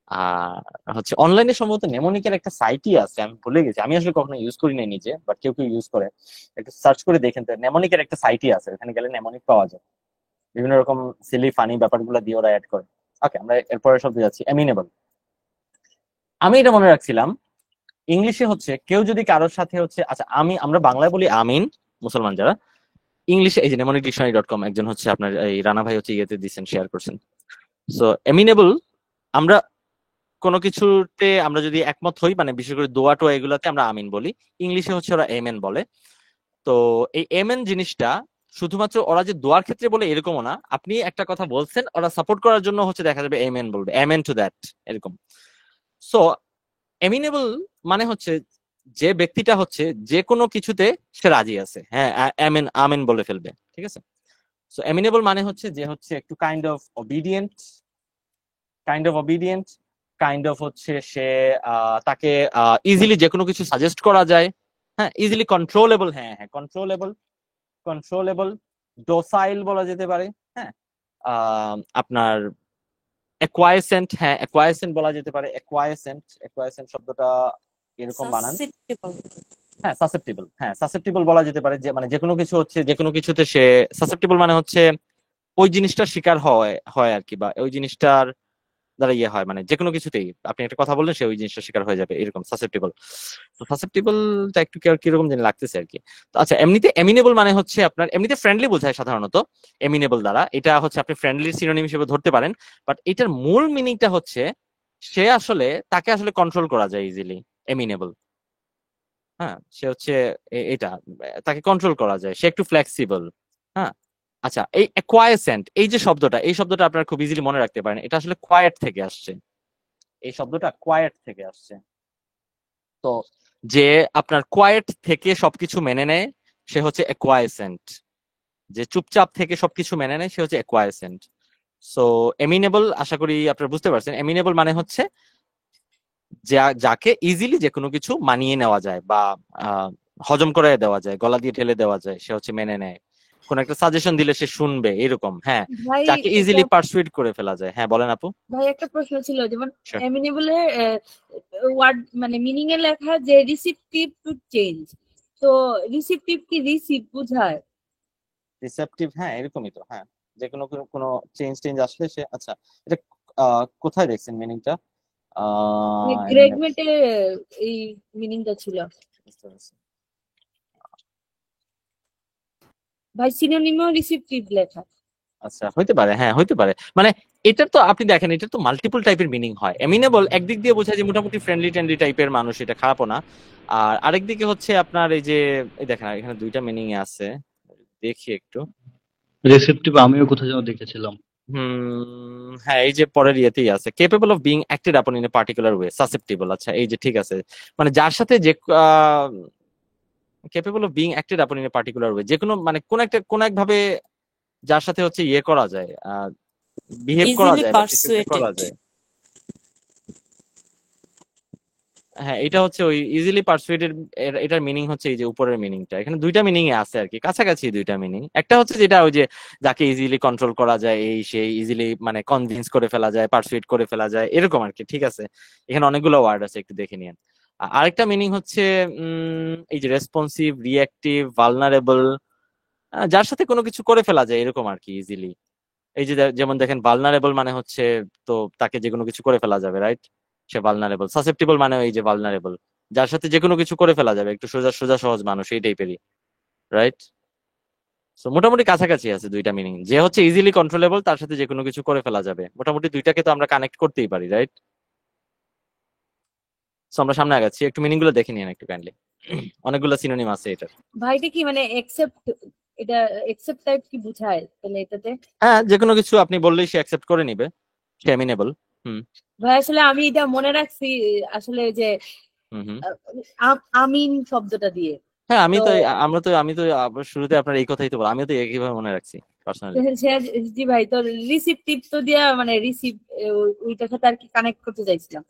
আর হচ্ছে অনলাইনে সম্ভবত নেমোনিকের একটা সাইটই আছে, আমি ভুলে গেছি, আমি আসলে কখনো ইউজ করি নাই নিজে, বাট কেউ কেউ ইউজ করে। একটু সার্চ করে দেখেন তো, নেমোনিকের একটা সাইটই আছে, ওখানে গেলে নেমোনিক পাওয়া যায়, বিভিন্ন রকম সিলি ফানি ব্যাপারগুলো দিয়ে ওরা অ্যাড করে। ওকে, আমরা এরপরের শব্দে যাচ্ছি, এমিনেবল। আমি এটা মনে রাখছিলাম, ইংলিশে হচ্ছে কেউ যদি কারোর সাথে হচ্ছে, আচ্ছা আমরা বাংলায় বলি আমিন, মুসলমান যারা, ইংলিশে এই যে নেমোনিক ডিকশনারি ডট কম একজন হচ্ছে আপনার এই রানা ভাই হচ্ছে ইয়েতে দিচ্ছেন, শেয়ার করছেন। সো এমিনেবল, আমরা কোনো কিছুতে আমরা যদি একমত হই, মানে বিশেষ করে দোয়া টোয়া এগুলাতে আমরা আমিন বলি, ইংলিশে হচ্ছে ওরা এমেন বলে। তো এই এমেন জিনিসটা শুধুমাত্র ওরা যে দোয়ার ক্ষেত্রে বলে এরকমও না, আপনি একটা কথা বলছেন, ওরা সাপোর্ট করার জন্য হচ্ছে দেখা যাবে এমেন বলবে, এমেন টু দ্যাট, এরকম। সো এমিনেবল মানে হচ্ছে যে ব্যক্তিটা হচ্ছে যে কোনো কিছুতে সে রাজি আছে, হ্যাঁ আমেন আমেন বলে ফেলবে, ঠিক আছে। সো এমিনেবল মানে হচ্ছে যে হচ্ছে একটু kind of obedient, kind of হচ্ছে সে তাকে ইজিলি যে কোনো কিছু সাজেস্ট করা যায়, হ্যাঁ, ইজিলি কন্ট্রোলেবল, হ্যাঁ হ্যাঁ কন্ট্রোলেবল, ডোসাইল বলা যেতে পারে, হ্যাঁ, আপনার অ্যাকোয়াইসেন্ট, হ্যাঁ অ্যাকোয়াইসেন্ট বলা যেতে পারে, অ্যাকোয়াইসেন্ট শব্দটা এরকম বানান, সাসেপ্টেবল। হ্যাঁ সাসেপ্টিবল বলা যেতে পারে, যে মানে যে কোনো কিছু হচ্ছে যে কোনো কিছুতে সে সাসেপ্টিবল মানে হচ্ছে ওই জিনিসটার শিকার হয় হয় আর কি, বা ওই জিনিসটার দ্বারা ইয়ে হয়, মানে যে কোনো কিছুতেই আপনি একটা কথা বললেন সে ওই জিনিসটার শিকার হয়ে যাবে, এরকম সাসেপ্টিবল। তো সাসেপ্টিবলটা একটু কিরকম জানি লাগতেছে আর কি। তো আচ্ছা, এমনিতে এমিনেবল মানে হচ্ছে আপনার এমনিতে ফ্রেন্ডলি বোঝায় সাধারণত এমিনেবল দ্বারা, এটা হচ্ছে আপনি ফ্রেন্ডলির সিনোনিম হিসেবে ধরতে পারেন, বাট এটার মূল মিনিংটা হচ্ছে সে আসলে তাকে আসলে কন্ট্রোল করা যায় ইজিলি, এমিনেবল, হ্যাঁ সে হচ্ছে এটা তাকে কন্ট্রোল করা যায়, সে একটু ফ্লেক্সিবল, হ্যাঁ। আচ্ছা, এই অ্যাকোয়াইসেন্ট এই যে শব্দটা, এই শব্দটা আপনারা খুব ইজিলি মনে রাখতে পারেন, এটা আসলে কোয়েট থেকে আসছে, এই শব্দটা কোয়েট থেকে আসছে। তো যে আপনার কোয়েট থেকে সবকিছু মেনে নেয় সে হচ্ছে অ্যাকোয়াইসেন্ট, যে চুপচাপ থেকে সবকিছু মেনে নেয় সে হচ্ছে অ্যাকোয়াইসেন্ট। সো এমিনেবল, আশা করি আপনারা বুঝতে পারছেন, এমিনেবল মানে হচ্ছে যাকে ইজিলি যে কোনো কিছু মানিয়ে নেওয়া যায় বা হজম করে দেওয়া যায়, গলা দিয়ে ঠেলে দেওয়া যায়, সে হচ্ছে মেনে নেয়, কোন একটা সাজেশন দিলে সে শুনবে, এরকম, হ্যাঁ, ভাই যাকে এটা ইজিলি পারসুয়েট করে ফেলা যায়। হ্যাঁ বলেন আপু। ভাই একটা প্রশ্ন ছিল, যেমন Sure. এমিনেবলের ওয়ার্ড মানে মিনিং এ লেখা যে রিসিপটিভ টু চেঞ্জ, তো রিসিপটিভ কি রিসিভ বোঝায়? রিসেপটিভ, হ্যাঁ এরকমই তো, হ্যাঁ যে কোনো কোনো চেঞ্জ আসলে সে, আচ্ছা এটা কোথায় দেখছেন মিনিংটা? গ্রেগমেন্টে এই মিনিংটা ছিল ভাই, সিনোনিমও রিসিপটিভ লেখা। আচ্ছা হইতে পারে, হ্যাঁ হইতে পারে, মানে এটার তো আপনি দেখেন এটা তো মাল্টিপল টাইপের মিনিং হয়। এমিনেবল একদিক দিয়ে বোঝায় যে মোটামুটি ফ্রেন্ডলি টেন্ডলি টাইপের মানুষ, এটা খারাপও না। আর আরেক দিকে হচ্ছে আপনার এই যে এই দেখেন এখানে দুইটা মিনিং আছে, দেখি একটু। রিসেপটিভ আমিও কোথাও যেন দেখেছিলাম। হ্যাঁ এই যে পরের ইয়েতেই আছে, কেপেবল অফ বিং অ্যাক্টেড আপন in a particular way, susceptible. আচ্ছা এই যে ঠিক আছে, মানে যার সাথে যে কেপেবল অফ বিং অ্যাক্টেড আপন ইন এ পার্টিকুলার ওয়ে, যে কোনো মানে কোন এক ভাবে যার সাথে হচ্ছে ইয়ে করা যায়, বিহেভ করা ইজিলি যায় বা কিছু একটা করা পারসুয়েটেড। যায়। হ্যাঁ এটা হচ্ছে ওই ইজিলি পারসুয়েটেড, এটার মিনিং হচ্ছে এই যে উপরের মিনিংটা, এখানে দুইটা মিনিং এ আছে আর কি, কাছাকাছি দুইটা মিনিং। একটা হচ্ছে যেটা ওই যে যাকে ইজিলি কন্ট্রোল করা যায়, এই সেই ইজিলি মানে কনভিন্স করে ফেলা যায়, পারসুয়েট করে ফেলা যায়, এরকম আর কি, ঠিক আছে। এখানে অনেকগুলো ওয়ার্ড আছে, একটু দেখে নিন। আরেকটা মিনিং হচ্ছে এই যে রেসপন্সিভ, রিঅ্যাক্টিভ, ভালনারেবল, যার সাথে কোনো কিছু করে ফেলা যায় এরকম আর কি ইজিলি। এই যে যেমন দেখেন ভালনারেবল মানে হচ্ছে তো তাকে যে কোনো কিছু করে ফেলা যাবে, রাইট, সে ভালনারেবল। সাসেপ্টিবল মানে এই যে ভালনারেবল, যার সাথে যে কোনো কিছু করে ফেলা যাবে, একটু সোজা সোজা সহজ মানুষ এই টাইপেরই, রাইট। সো মোটামুটি কাছাকাছি আছে দুইটা মিনিং, যে হচ্ছে ইজিলি কন্ট্রোলেবল, তার সাথে যে কোনো কিছু করে ফেলা যাবে, মোটামুটি দুইটাকে তো আমরা কানেক্ট করতেই পারি, রাইট। সো আমরা সামনে আগাচ্ছি, একটু মিনিং গুলো দেখে নিন একটু কাইন্ডলি, অনেকগুলো সিনোনিম আছে এটার। ভাইটা কি মানে একসেপ্ট, এটা একসেপ্ট টাইপ কি বোঝায় তাহলে এটাতে? হ্যাঁ যে কোনো কিছু আপনি বললেই সে অ্যাকসেপ্ট করে নিবে, সে এমিনেবল। ভাই আসলে আমি এটা মনে রাখছি আসলে যে হুম আমিন শব্দটা দিয়ে। হ্যাঁ আমি তো তো আমি তো শুরুতে আপনার এই কথাই তো বললাম, আমিও তো একইভাবে মনে রাখছি পার্সোনালি। জি ভাই, তো রিসিপটিভ তো দিয়া মানে রিসিভ ওইটার সাথে আর কি কানেক্ট করতে চাইছিলাম।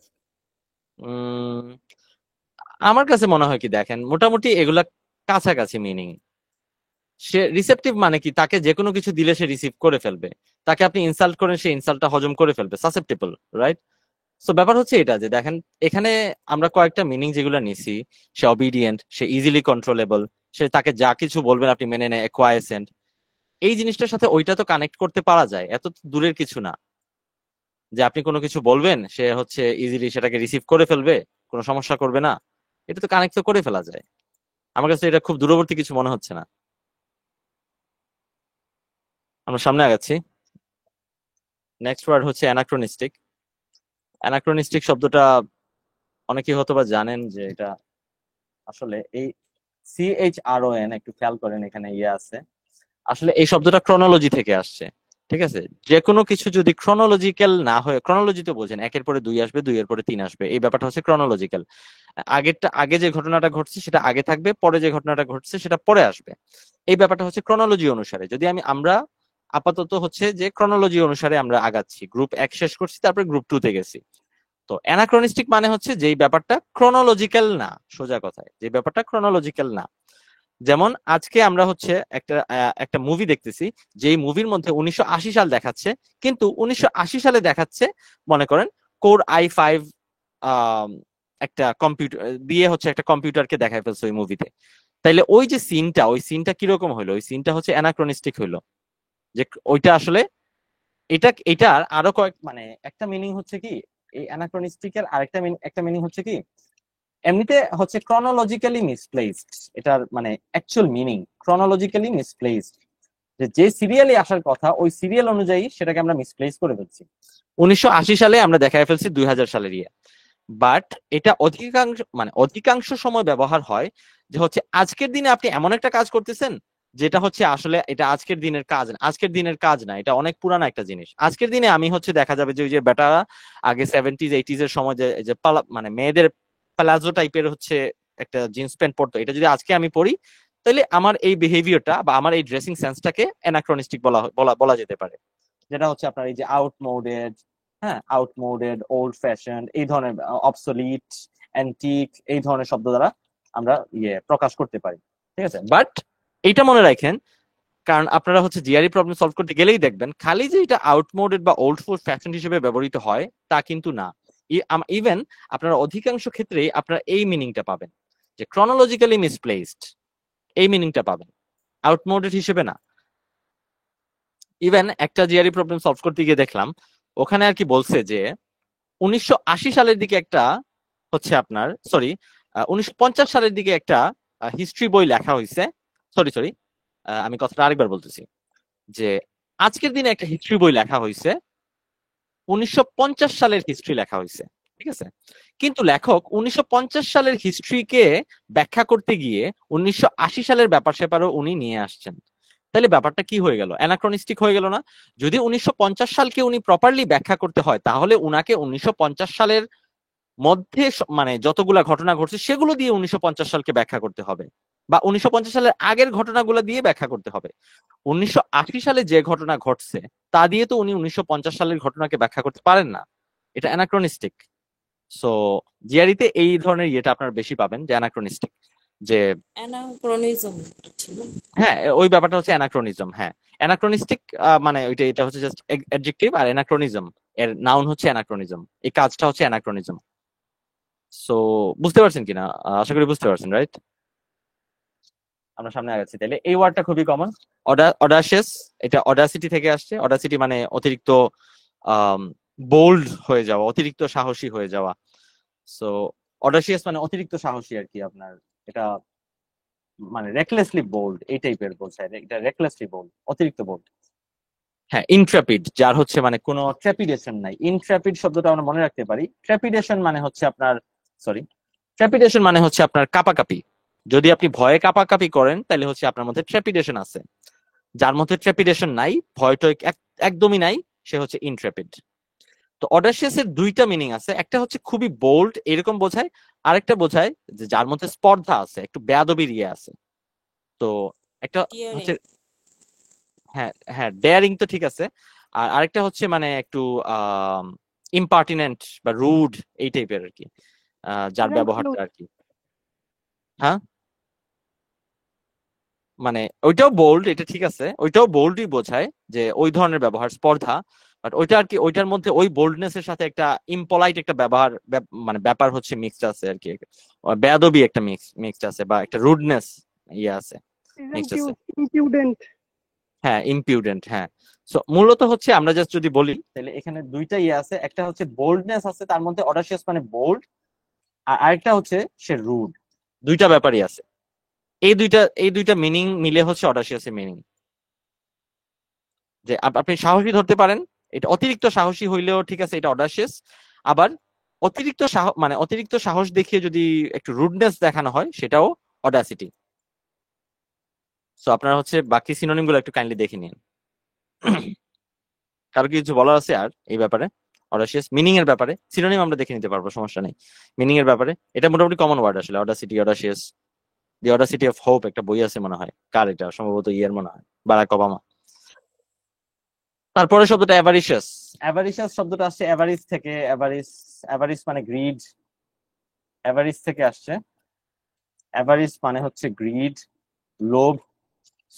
আমার কাছে মনে হয় কি দেখেন, মোটামুটি এগুলা কাছাকাছি মিনিং। সে রিসেপটিভ মানে কি, তাকে যে কোনো কিছু দিলে সে রিসিভ করে ফেলবে, তাকে আপনি ইনসাল্ট করেন সে ইনসাল্টটা হজম করে ফেলবে, সাসেপ্টেবল, রাইট। সো ব্যাপার হচ্ছে এটা যে দেখেন এখানে আমরা কয়েকটা মিনিং যেগুলো নিছি, সে অবিডিয়েন্ট, সে ইজিলি কন্ট্রোলেবল, সে তাকে যা কিছু বলবেন আপনি মেনে নেয়, অ্যাকোয়াইসেন্ট, এই জিনিসটার সাথে ওইটা তো কানেক্ট করতে পারা যায়, এত দূরের কিছু না যে আপনি কোনো কিছু বলবেন সে হচ্ছে ইজিলি সেটাকে রিসিভ করে ফেলবে, কোনো সমস্যা করবে না, এটা তো কানেক্ট তো করে ফেলা যায়। আমার কাছে এটা খুব দূরবর্তী কিছু মনে হচ্ছে না। আমরা সামনে আগাচ্ছি। নেক্সট ওয়ার্ড হচ্ছে অ্যানাক্রোনিস্টিক। অ্যানাক্রোনিস্টিক শব্দটা অনেকেই হয়তো বা জানেন যে এটা আসলে এই CHRON, একটু খেয়াল করেন এখানে ইয়ে আছে, আসলে এই শব্দটা ক্রনোলজি থেকে আসছে, ঠিক আছে। যে কোনো কিছু যদি ক্রনোলজিক্যাল না হয়, ক্রনোলজি তো বোঝেন একের পরে 2 আসবে, 2 এর পরে 3 আসবে, এই ব্যাপারটা হচ্ছে ক্রনোলজিক্যাল। আগে যে ঘটনাটা ঘটছে সেটা আগে থাকবে, পরে যে ঘটনাটা ঘটছে সেটা পরে আসবে, এই ব্যাপারটা হচ্ছে ক্রনোলজি অনুসারে। যদি আমরা আপাতত হচ্ছে যে ক্রনোলজি অনুসারে আমরা আগাচ্ছি, গ্রুপ 1 শেষ করছি, তারপরে গ্রুপ 2 তে গেছি। তো অ্যানাক্রনিস্টিক মানে হচ্ছে যেই ব্যাপারটা ক্রনোলজিক্যাল না, সোজা কথায় যে ব্যাপারটা ক্রনোলজিক্যাল না। যেমন আজকে আমরা হচ্ছে একটা মুভি দেখতেছি, যেই মুভির মধ্যে 1980 সাল দেখাচ্ছে, কিন্তু 1980 সালে দেখাচ্ছে মনে করেন কোর i5 একটা কম্পিউটার দিয়ে হচ্ছে একটা কম্পিউটারকে দেখায় ফেলছে ওই মুভিতে। তাইলে ওই যে সিনটা, ওই সিনটা কিরকম হইলো? ওই সিনটা হচ্ছে অ্যানাক্রনিস্টিক হইলো। যে ওইটা আসলে এটার আরো মানে একটা মিনিং হচ্ছে কি, এই অ্যানাক্রনিস্টিকের আরেকটা একটা মিনিং হচ্ছে কি, এমনিতে হচ্ছে ক্রনোলজিক্যালি মিসপ্লেসড, এটার মানে অ্যাকচুয়াল মিনিং ক্রনোলজিক্যালি মিসপ্লেসড, যে সিরিয়ালে আসার কথা ওই সিরিয়াল অনুযায়ী সেটাকে আমরা মিসপ্লেস করে ফেলছি। 1980 সালে আমরা দেখায় ফেলছি 2000 সালের ইয়ে। বাট এটা অধিকাংশ সময় ব্যবহার হয় যে হচ্ছে আজকের দিনে আপনি এমন একটা কাজ করতেছেন যেটা হচ্ছে আসলে এটা আজকের দিনের কাজ না, এটা অনেক পুরানো একটা জিনিস। আজকের দিনে আমি হচ্ছে দেখা যাবে যে ওই যে বেটা আগে 70s 80s এর সময় যে মানে মেয়েদের প্লাজো টাইপের হচ্ছে একটা জিন্স প্যান্ট পরতো, এটা যদি আজকে আমি পরি তাহলে আমার এই বিহেভিয়ারটা বা আমার এই ড্রেসিং সেন্সটাকে অ্যানাক্রনিস্টিক বলা যেতে পারে। যেটা হচ্ছে আপনার এই যে আউটমোডেড, ওল্ড ফ্যাশন, এই ধরনের অবসোলিট, অ্যান্টিক, এই ধরনের শব্দ দ্বারা আমরা প্রকাশ করতে পারি, ঠিক আছে? বাট এইটা মনে রাখেন, কারণ আপনারা হচ্ছে জিআরই প্রবলেম সলভ করতে গেলেই দেখবেন খালি যে এটা আউটমোডেড বা ওল্ড ফ্যাশন হিসেবে ব্যবহৃত হয় তা কিন্তু না। ইভেন আপনারা অধিকাংশ ক্ষেত্রেই আপনারা এই মিনিংটা পাবেন যে ক্রনোলজিক্যালি মিসপ্লেসড, এই মিনিংটা পাবেন, আউটমোডেড হিসেবে না। ইভেন একটা জিআরই প্রবলেম সলভ করতে গিয়ে দেখলাম ওখানে আর কি বলছে যে 1980 সালের দিকে একটা হচ্ছে আপনার 1950 সালের দিকে একটা হিস্ট্রি বই লেখা হয়েছে। সরি আমি কথাটা আরেকবার বলতেছি, যে আজকের দিনে একটা হিস্ট্রি বই লেখা হয়েছে, 1950 সালের হিস্ট্রি লেখা হয়েছে, ঠিক আছে? কিন্তু লেখক 1950 সালের হিস্ট্রিকে ব্যাখ্যা করতে গিয়ে 1980 সালের ব্যাপার স্যাপারও উনি নিয়ে আসছেন। তাহলে ব্যাপারটা কি হয়ে গেল? অ্যানাক্রনিস্টিক হয়ে গেল না? যদি 1950 সালকে উনি প্রপারলি ব্যাখ্যা করতে হয় তাহলে উনাকে 1950 সালের মধ্যে মানে যতগুলা ঘটনা ঘটছে সেগুলো দিয়ে 1950 সালকে ব্যাখ্যা করতে হবে, বা 1950 সালের আগের ঘটনাগুলো দিয়ে ব্যাখ্যা করতে হবে। 1980 সালে যে ঘটনা ঘটছে তা দিয়ে তো উনি 1950 সালের ঘটনাকে ব্যাখ্যা করতে পারেন না, এটা অ্যানাক্রনিস্টিক। সো জিআরইতে এই ধরনের ইয়েটা আপনার বেশি পাবেন যে অ্যানাক্রনিস্টিক, যে অ্যানাক্রনিজম। হ্যাঁ ওই ব্যাপারটা হচ্ছে অ্যানাক্রনিজম। হ্যাঁ অ্যানাক্রনিস্টিক মানে এটা হচ্ছে জাস্ট অ্যাডজেক্টিভ, আর অ্যানাক্রনিজম এর নাউন হচ্ছে অ্যানাক্রনিজম, এই কাজটা হচ্ছে অ্যানাক্রনিজম। সো বুঝতে পারছেন কিনা? আশা করি বুঝতে পারছেন, রাইট? আমরা সামনে আগাচ্ছি। তাহলে এই ওয়ার্ডটা খুবই কমন, অডাসিয়াস, এটা অডাসিটি থেকে আসছে। অডাসিটি মানে অতিরিক্ত বোল্ড হয়ে যাওয়া, অতিরিক্ত সাহসী হয়ে যাওয়া। সো অডাসিয়াস মানে অতিরিক্ত সাহসী আর কি, আপনার এটা মানে রেকলেসলি বোল্ড এই টাইপের বোঝায়, এটা রেকলেসলি বোল্ড, অতিরিক্ত বোল্ড। হ্যাঁ ইনট্র্যাপিড, যার হচ্ছে মানে কোনো ট্র্যাপিডেশন নাই। ইনট্র্যাপিড শব্দটা আমরা মনে রাখতে পারি। ট্র্যাপিডেশন মানে হচ্ছে আপনার কাঁপাকাপি। যদি আপনি ভয়ে কাঁপাকাপি করেন তাহলে হচ্ছে আপনার মধ্যে ট্র্যাপিডেশন আছে। যার মধ্যে ট্র্যাপিডেশন নাই, ভয়টা একদমই নাই, সে হচ্ছে ইনট্র্যাপিড। তো অডাসিয়াস এর দুইটা মিনিং আছে, একটা হচ্ছে খুবই বোল্ড এরকম বোঝায়, আরেকটা বোঝায় যে যার মধ্যে স্পর্ধা আছে, একটু বেয়াদবির ইয়ে আছে। তো একটা হচ্ছে হ্যাঁ ডেয়ারিং তো ঠিক আছে, আর আরেকটা হচ্ছে মানে একটু ইম্পার্টিনেন্ট বা রুড এই টাইপের আর কি, যার ব্যবহারটা আর কি। হ্যাঁ মানে ওইটাও বোল্ড, এটা ঠিক আছে, ওইটাও বোল্ডই বোঝায় যে ওই ধরনের ব্যবহার, স্পর্ধা। বাট ওইটা আর কি, ওইটার মধ্যে ওই বোল্ডনেস এর সাথে একটা ইম্পলাইট একটা ব্যবহার মানে ব্যাপার হচ্ছে মিক্সড আছে আর কি, বেয়াদবি একটা মিক্সড আছে, বা একটা রুডনেস ইয়ে আছে, মিক্সড আছে। হ্যাঁ ইম্পিউডেন্ট, হ্যাঁ। সো মূলত হচ্ছে আমরা জাস্ট যদি বলি তাহলে এখানে দুইটা ইয়ে আছে, একটা হচ্ছে বোল্ডনেস আছে তার মধ্যে, অডাসিয়াস মানে বোল্ড, আর আরেকটা হচ্ছে সে রুড। দুইটা ব্যাপারই আছে, এই দুইটা মিনিং মিলে হচ্ছে অডাসিয়াসের মিনিং। যে আপনি সাহসী ধরতে পারেন, এটা অতিরিক্ত সাহসী হইলেও ঠিক আছে, এটা অডাসিয়াস। আবার অতিরিক্ত সাহস দেখিয়ে যদি একটু রুডনেস দেখানো হয় সেটাও অডাসিটি। সো আপনারা হচ্ছে বাকি সিনোনিম গুলো একটু কাইন্ডলি দেখে নিন। কারো কিছু বলার আছে আর এই ব্যাপারে? অডাসিয়াস মিনিং এর ব্যাপারে সিনোনিম আমরা দেখে নিতে পারবো, সমস্যা নেই। মিনিং এর ব্যাপারে এটা মোটামুটি কমন ওয়ার্ড আসলে, Audacity, audacious. The Audacity of hope একটা বই আছে মনে হয়, কার এটা? সম্ভবত ইয়ের মনে হয়, বারাক ওবামা। তারপরে শব্দটা অ্যাভারিশিয়াস। অ্যাভারিশিয়াস শব্দটা আসছে অ্যাভারিস থেকে। অ্যাভারিস মানে গ্রিড, অ্যাভারিস থেকে আসছে। অ্যাভারিস মানে হচ্ছে গ্রিড, লোভ।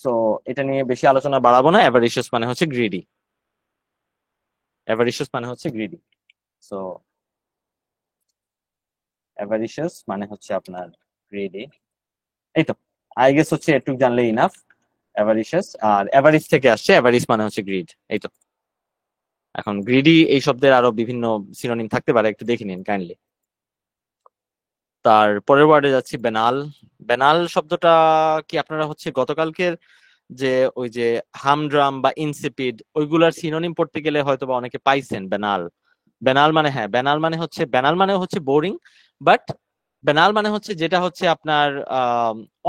সো এটা নিয়ে বেশি আলোচনা বাড়াবো না। অ্যাভারিশিয়াস মানে হচ্ছে গ্রিডি। অ্যাভারিশিয়াস মানে হচ্ছে গ্রিডি। সো অ্যাভারিশিয়াস মানে হচ্ছে আপনার গ্রিডি। এই তো, আই গেস হচ্ছে একটু জানলে ইনাফ। অ্যাভারিশিয়াস আর অ্যাভারিস থেকে আসছে, অ্যাভারিস মানে হচ্ছে গ্রিড। এই তো। এখন গ্রিডি এই শব্দের আরো বিভিন্ন সিনোনিম থাকতে পারে, একটু দেখে নিন কাইন্ডলি। তার পরের ওয়ার্ডে যাচ্ছি, বেনাল। বেনাল শব্দটা কি আপনারা হচ্ছে গতকালকের যে ওই যে হামড্রাম বা ইনসিপিড ওইগুলার সিনোনিম পড়তে গেলে হয়তো বা অনেকে পাইছেন। বেনাল, বেনাল মানে হ্যাঁ, বেনাল মানে হচ্ছে বোরিং। বাট বেনাল মানে হচ্ছে যেটা হচ্ছে আপনার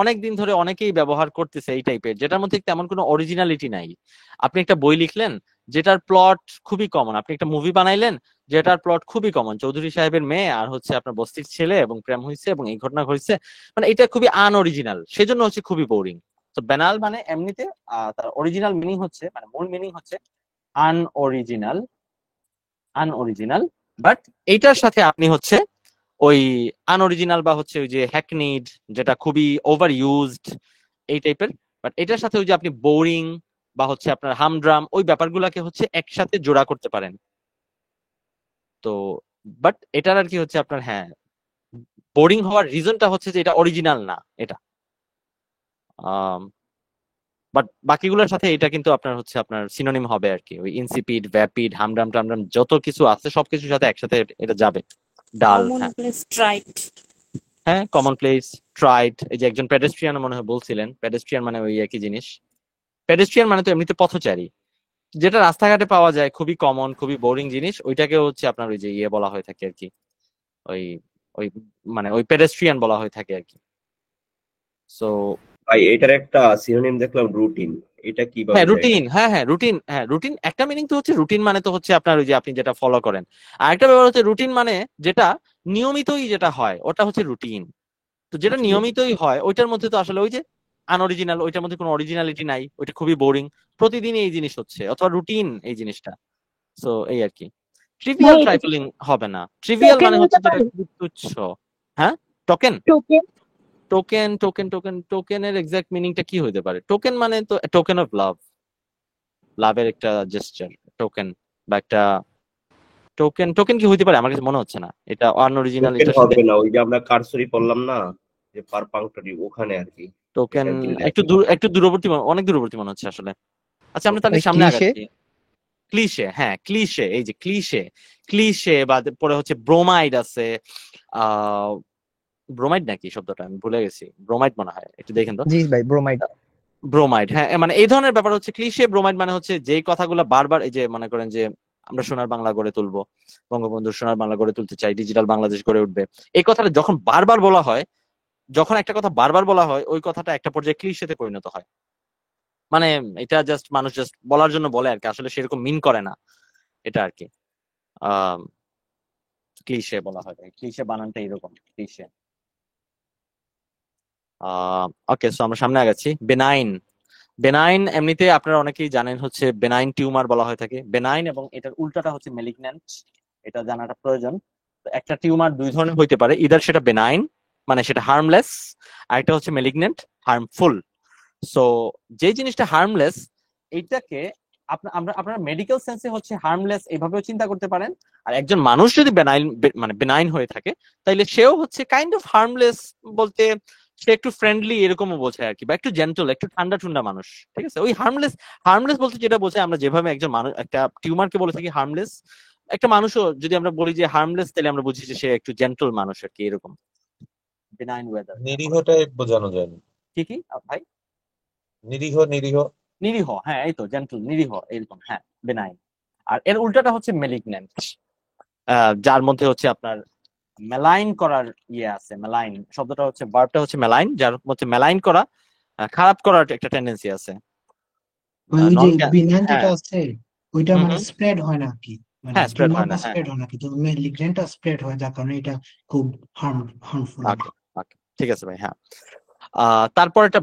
অনেকদিন ধরে অনেকেই ব্যবহার করতেছে এই টাইপের, যেটার মধ্যে তেমন কোনো অরিজিনালিটি নাই। আপনি একটা বই লিখলেন যেটার প্লট খুবই কমন, আপনি একটা মুভি বানাইলেন যেটার প্লট খুবই কমন, চৌধুরী সাহেবের মেয়ে আর হচ্ছে আপনার বস্তির ছেলে এবং প্রেম হয়েছে এবং এই ঘটনা ঘটেছে, মানে এটা খুবই আনঅরিজিনাল, সেজন্য হচ্ছে খুবই বোরিং। তো বেনাল মানে এমনিতে তার অরিজিনাল মিনিং হচ্ছে, মানে মূল মিনিং হচ্ছে আনঅরিজিনাল, আনঅরিজিনাল। বাট এইটার সাথে আপনি হচ্ছে ওই আনঅরিজিনাল বা হচ্ছে ওই যে হ্যাকনিড, যেটা খুবই ওভার ইউজড এই টাইপের, বাট এটার সাথে ওই যে আপনি বোরিং বা হচ্ছে আপনার হামড্রাম ওই ব্যাপারগুলোকে হচ্ছে একসাথে জোড়া করতে পারেন। তো বাট এটার আর কি হচ্ছে আপনার হ্যাঁ, বোরিং হওয়ার রিজনটা হচ্ছে যে এটা অরিজিনাল না এটা। বাট বাকিগুলোর সাথে এটা কিন্তু আপনার হচ্ছে আপনার সিনোনিম হবে আর কি, ওই ইনসিপিড, ভ্যাপিড, হামড্রাম টামড্রাম যত কিছু আছে সবকিছুর সাথে একসাথে এটা যাবে। ডাল, হ্যাঁ হ্যাঁ, কমন প্লেস, ট্রাইড। এই যে একজন পেডেস্ট্রিয়ান মনে হয় বলছিলেন, পেডেস্ট্রিয়ান মানে ওই একই জিনিস। পেডেস্ট্রিয়ান মানে তো এমনিতে পথচারী, যেটা রাস্তাঘাটে পাওয়া যায়, খুবই কমন, খুবই বোরিং জিনিস, ওইটাকে হচ্ছে আপনার ওই যে ইয়ে বলা হয়ে থাকে আর কি, ওই ওই মানে ওই পেডেস্ট্রিয়ান বলা হয়ে থাকে আর কি। সো ভাই এটার একটা সিনোনিম দেখলাম, রুটিন। এটা কিভাবে হ্যাঁ, যায়? রুটিন, হ্যাঁ রুটিন, হ্যাঁ রুটিন একটা মিনিং তো হচ্ছে, রুটিন মানে তো হচ্ছে আপনার ওই যে আপনি যেটা ফলো করেন। আর একটা ব্যাপার হচ্ছে রুটিন মানে যেটা নিয়মিতই যেটা হয় ওটা হচ্ছে রুটিন। তো যেটা নিয়মিতই হয় ওইটার মধ্যে তো আসলে ওই যে আনঅরিজিনাল, ওইটার মধ্যে কোনো অরিজিনালিটি নাই, ওইটা খুবই বোরিং, প্রতিদিনই এই জিনিস হচ্ছে, অথবা রুটিন এই জিনিসটা। সো এই আর কি। ট্রিভিয়াল ভাই, ট্রাইফলিং হবে না, ট্রিভিয়াল টোকেন মানে হতে হচ্ছে যেটা পারে? খুবই তুচ্ছ। হ্যাঁ, token, token token token token টোকেনের এক্সাক্ট মিনিংটা কি হতে পারে? টোকেন মানে তো টোকেন অফ লাভ, লাভের একটা জেস্টার, টোকেন বা একটা টোকেন। টোকেন কি হইতে পারে? আমার কাছে মনে হচ্ছে না, এটা আনঅরিজিনাল, টোকেন এটার সাথে হবে না, ওই যে আমরা কারসরি পড়লাম না, যে পার পাংক্টরি ওখানে আর কি। টোকেন এটা দিলে একটু দূর, একটু দূরবর্তী অনেক দূরবর্তী মনে হচ্ছে আসলে। আচ্ছা আমরা তাহলে সামনে ক্লিশে। আগাচ্ছি। ক্লিশে, হ্যাঁ ক্লিশে, এই যে ক্লিশে, ক্লিশে বা পরে হচ্ছে ব্রোমাইড আছে। আহ ব্রোমাইড নাকি শব্দটা আমি ভুলে গেছি, ব্রোমাইড মনে হয়, একটু দেখেন তো। জি ভাই, ব্রোমাইড। ব্রোমাইড, হ্যাঁ, মানে এই ধরনের ব্যাপার হচ্ছে ক্লিশে। ব্রোমাইড মানে হচ্ছে যেই কথাগুলো বারবার, এই যে মনে করেন যে আমরা সোনার বাংলা গড়ে তুলবো, বঙ্গবন্ধুর সোনার বাংলা গড়ে তুলতে চাই, ডিজিটাল বাংলাদেশ গড়ে উঠবে, এই কথাটা যখন বারবার বলা হয়, যখন একটা কথা বারবার বলা হয় ওই কথাটা একটা পর্যায়ে ক্লিশেতে পরিণত হয়। মানে এটা জাস্ট মানুষ জাস্ট বলার জন্য বলে আর কি, আসলে সেরকম মিন করে না এটা আর কি। আহ ক্লিশে বলা হয়, ক্লিশে বানানটা এরকম, ক্লিশে। ওকে, সো আমরা সামনে আগাচ্ছি। বেনাইন, বেনাইন এমনিতে আপনারা অনেকেই জানেন হচ্ছে বেনাইন টিউমার বলা হয়ে থাকে। বেনাইন এবং এটার উল্টাটা হচ্ছে মেলিগন্যান্ট, এটা জানাটা প্রয়োজন। তো একটা টিউমার দুই ধরনের হইতে পারে, ইদার সেটা বেনাইন মানে সেটা হার্মলেস, আর একটা হচ্ছে মেলিগন্যান্ট, হার্মফুল। সো যে জিনিসটা হার্মলেস এইটাকে আপনারা মেডিকেল সেন্সে হচ্ছে হার্মলেস এইভাবেও চিন্তা করতে পারেন। আর একজন মানুষ যদি বেনাইন মানে বেনাইন হয়ে থাকে তাইলে সেও হচ্ছে কাইন্ড অফ হার্মলেস, বলতে সে একটু ফ্রেন্ডলি এরকমও বোঝায় আর কি, বা একটু জেন্টল, একটু ঠান্ডা ঠান্ডা মানুষ। ঠিক আছে, ওই হার্মলেস, হার্মলেস বলতে যেটা বোঝায়, আমরা যেভাবে একজন মানুষ একটা টিউমারকে বলে থাকি হার্মলেস, একটা মানুষও যদি আমরা বলি যে হার্মলেস তাহলে আমরা বুঝি যে সে একটু জেন্টল মানুষ আর কি, এরকম বেনাইন ওয়েদার। নিরীহ টাইপ বোঝানো যায় না? কি কি ভাই? নিরীহ, নিরীহ। নিরীহ, হ্যাঁ এই তো জেন্টল, নিরীহ এরকম, হ্যাঁ বেনাইন। আর এর উল্টাটা হচ্ছে মেলিগন্যান্ট, যার মধ্যে হচ্ছে আপনার মেলাইন করার ইয়ে আছে। মেলাইন শব্দটা হচ্ছে, ভার্বটা হচ্ছে মেলাইন, যার মধ্যে মেলাইন করা, খারাপ করার একটা টেন্ডেন্সি আছে। ওই যে বিনান হ্যাঁ, যেটা আছে ওইটা হুম মানে হুম, স্প্রেড হয় না কি, মানে হ্যাঁ স্প্রেড হয় টিউমারটা না, হ্যাঁ। স্প্রেড হয় না কিন্তু মেলিগন্যান্টটা স্প্রেড হয়, যার কারণে এটা খুব হার্মফুল। ওকে, ওকে, ঠিক আছে ভাই, হ্যাঁ। তারপর একটা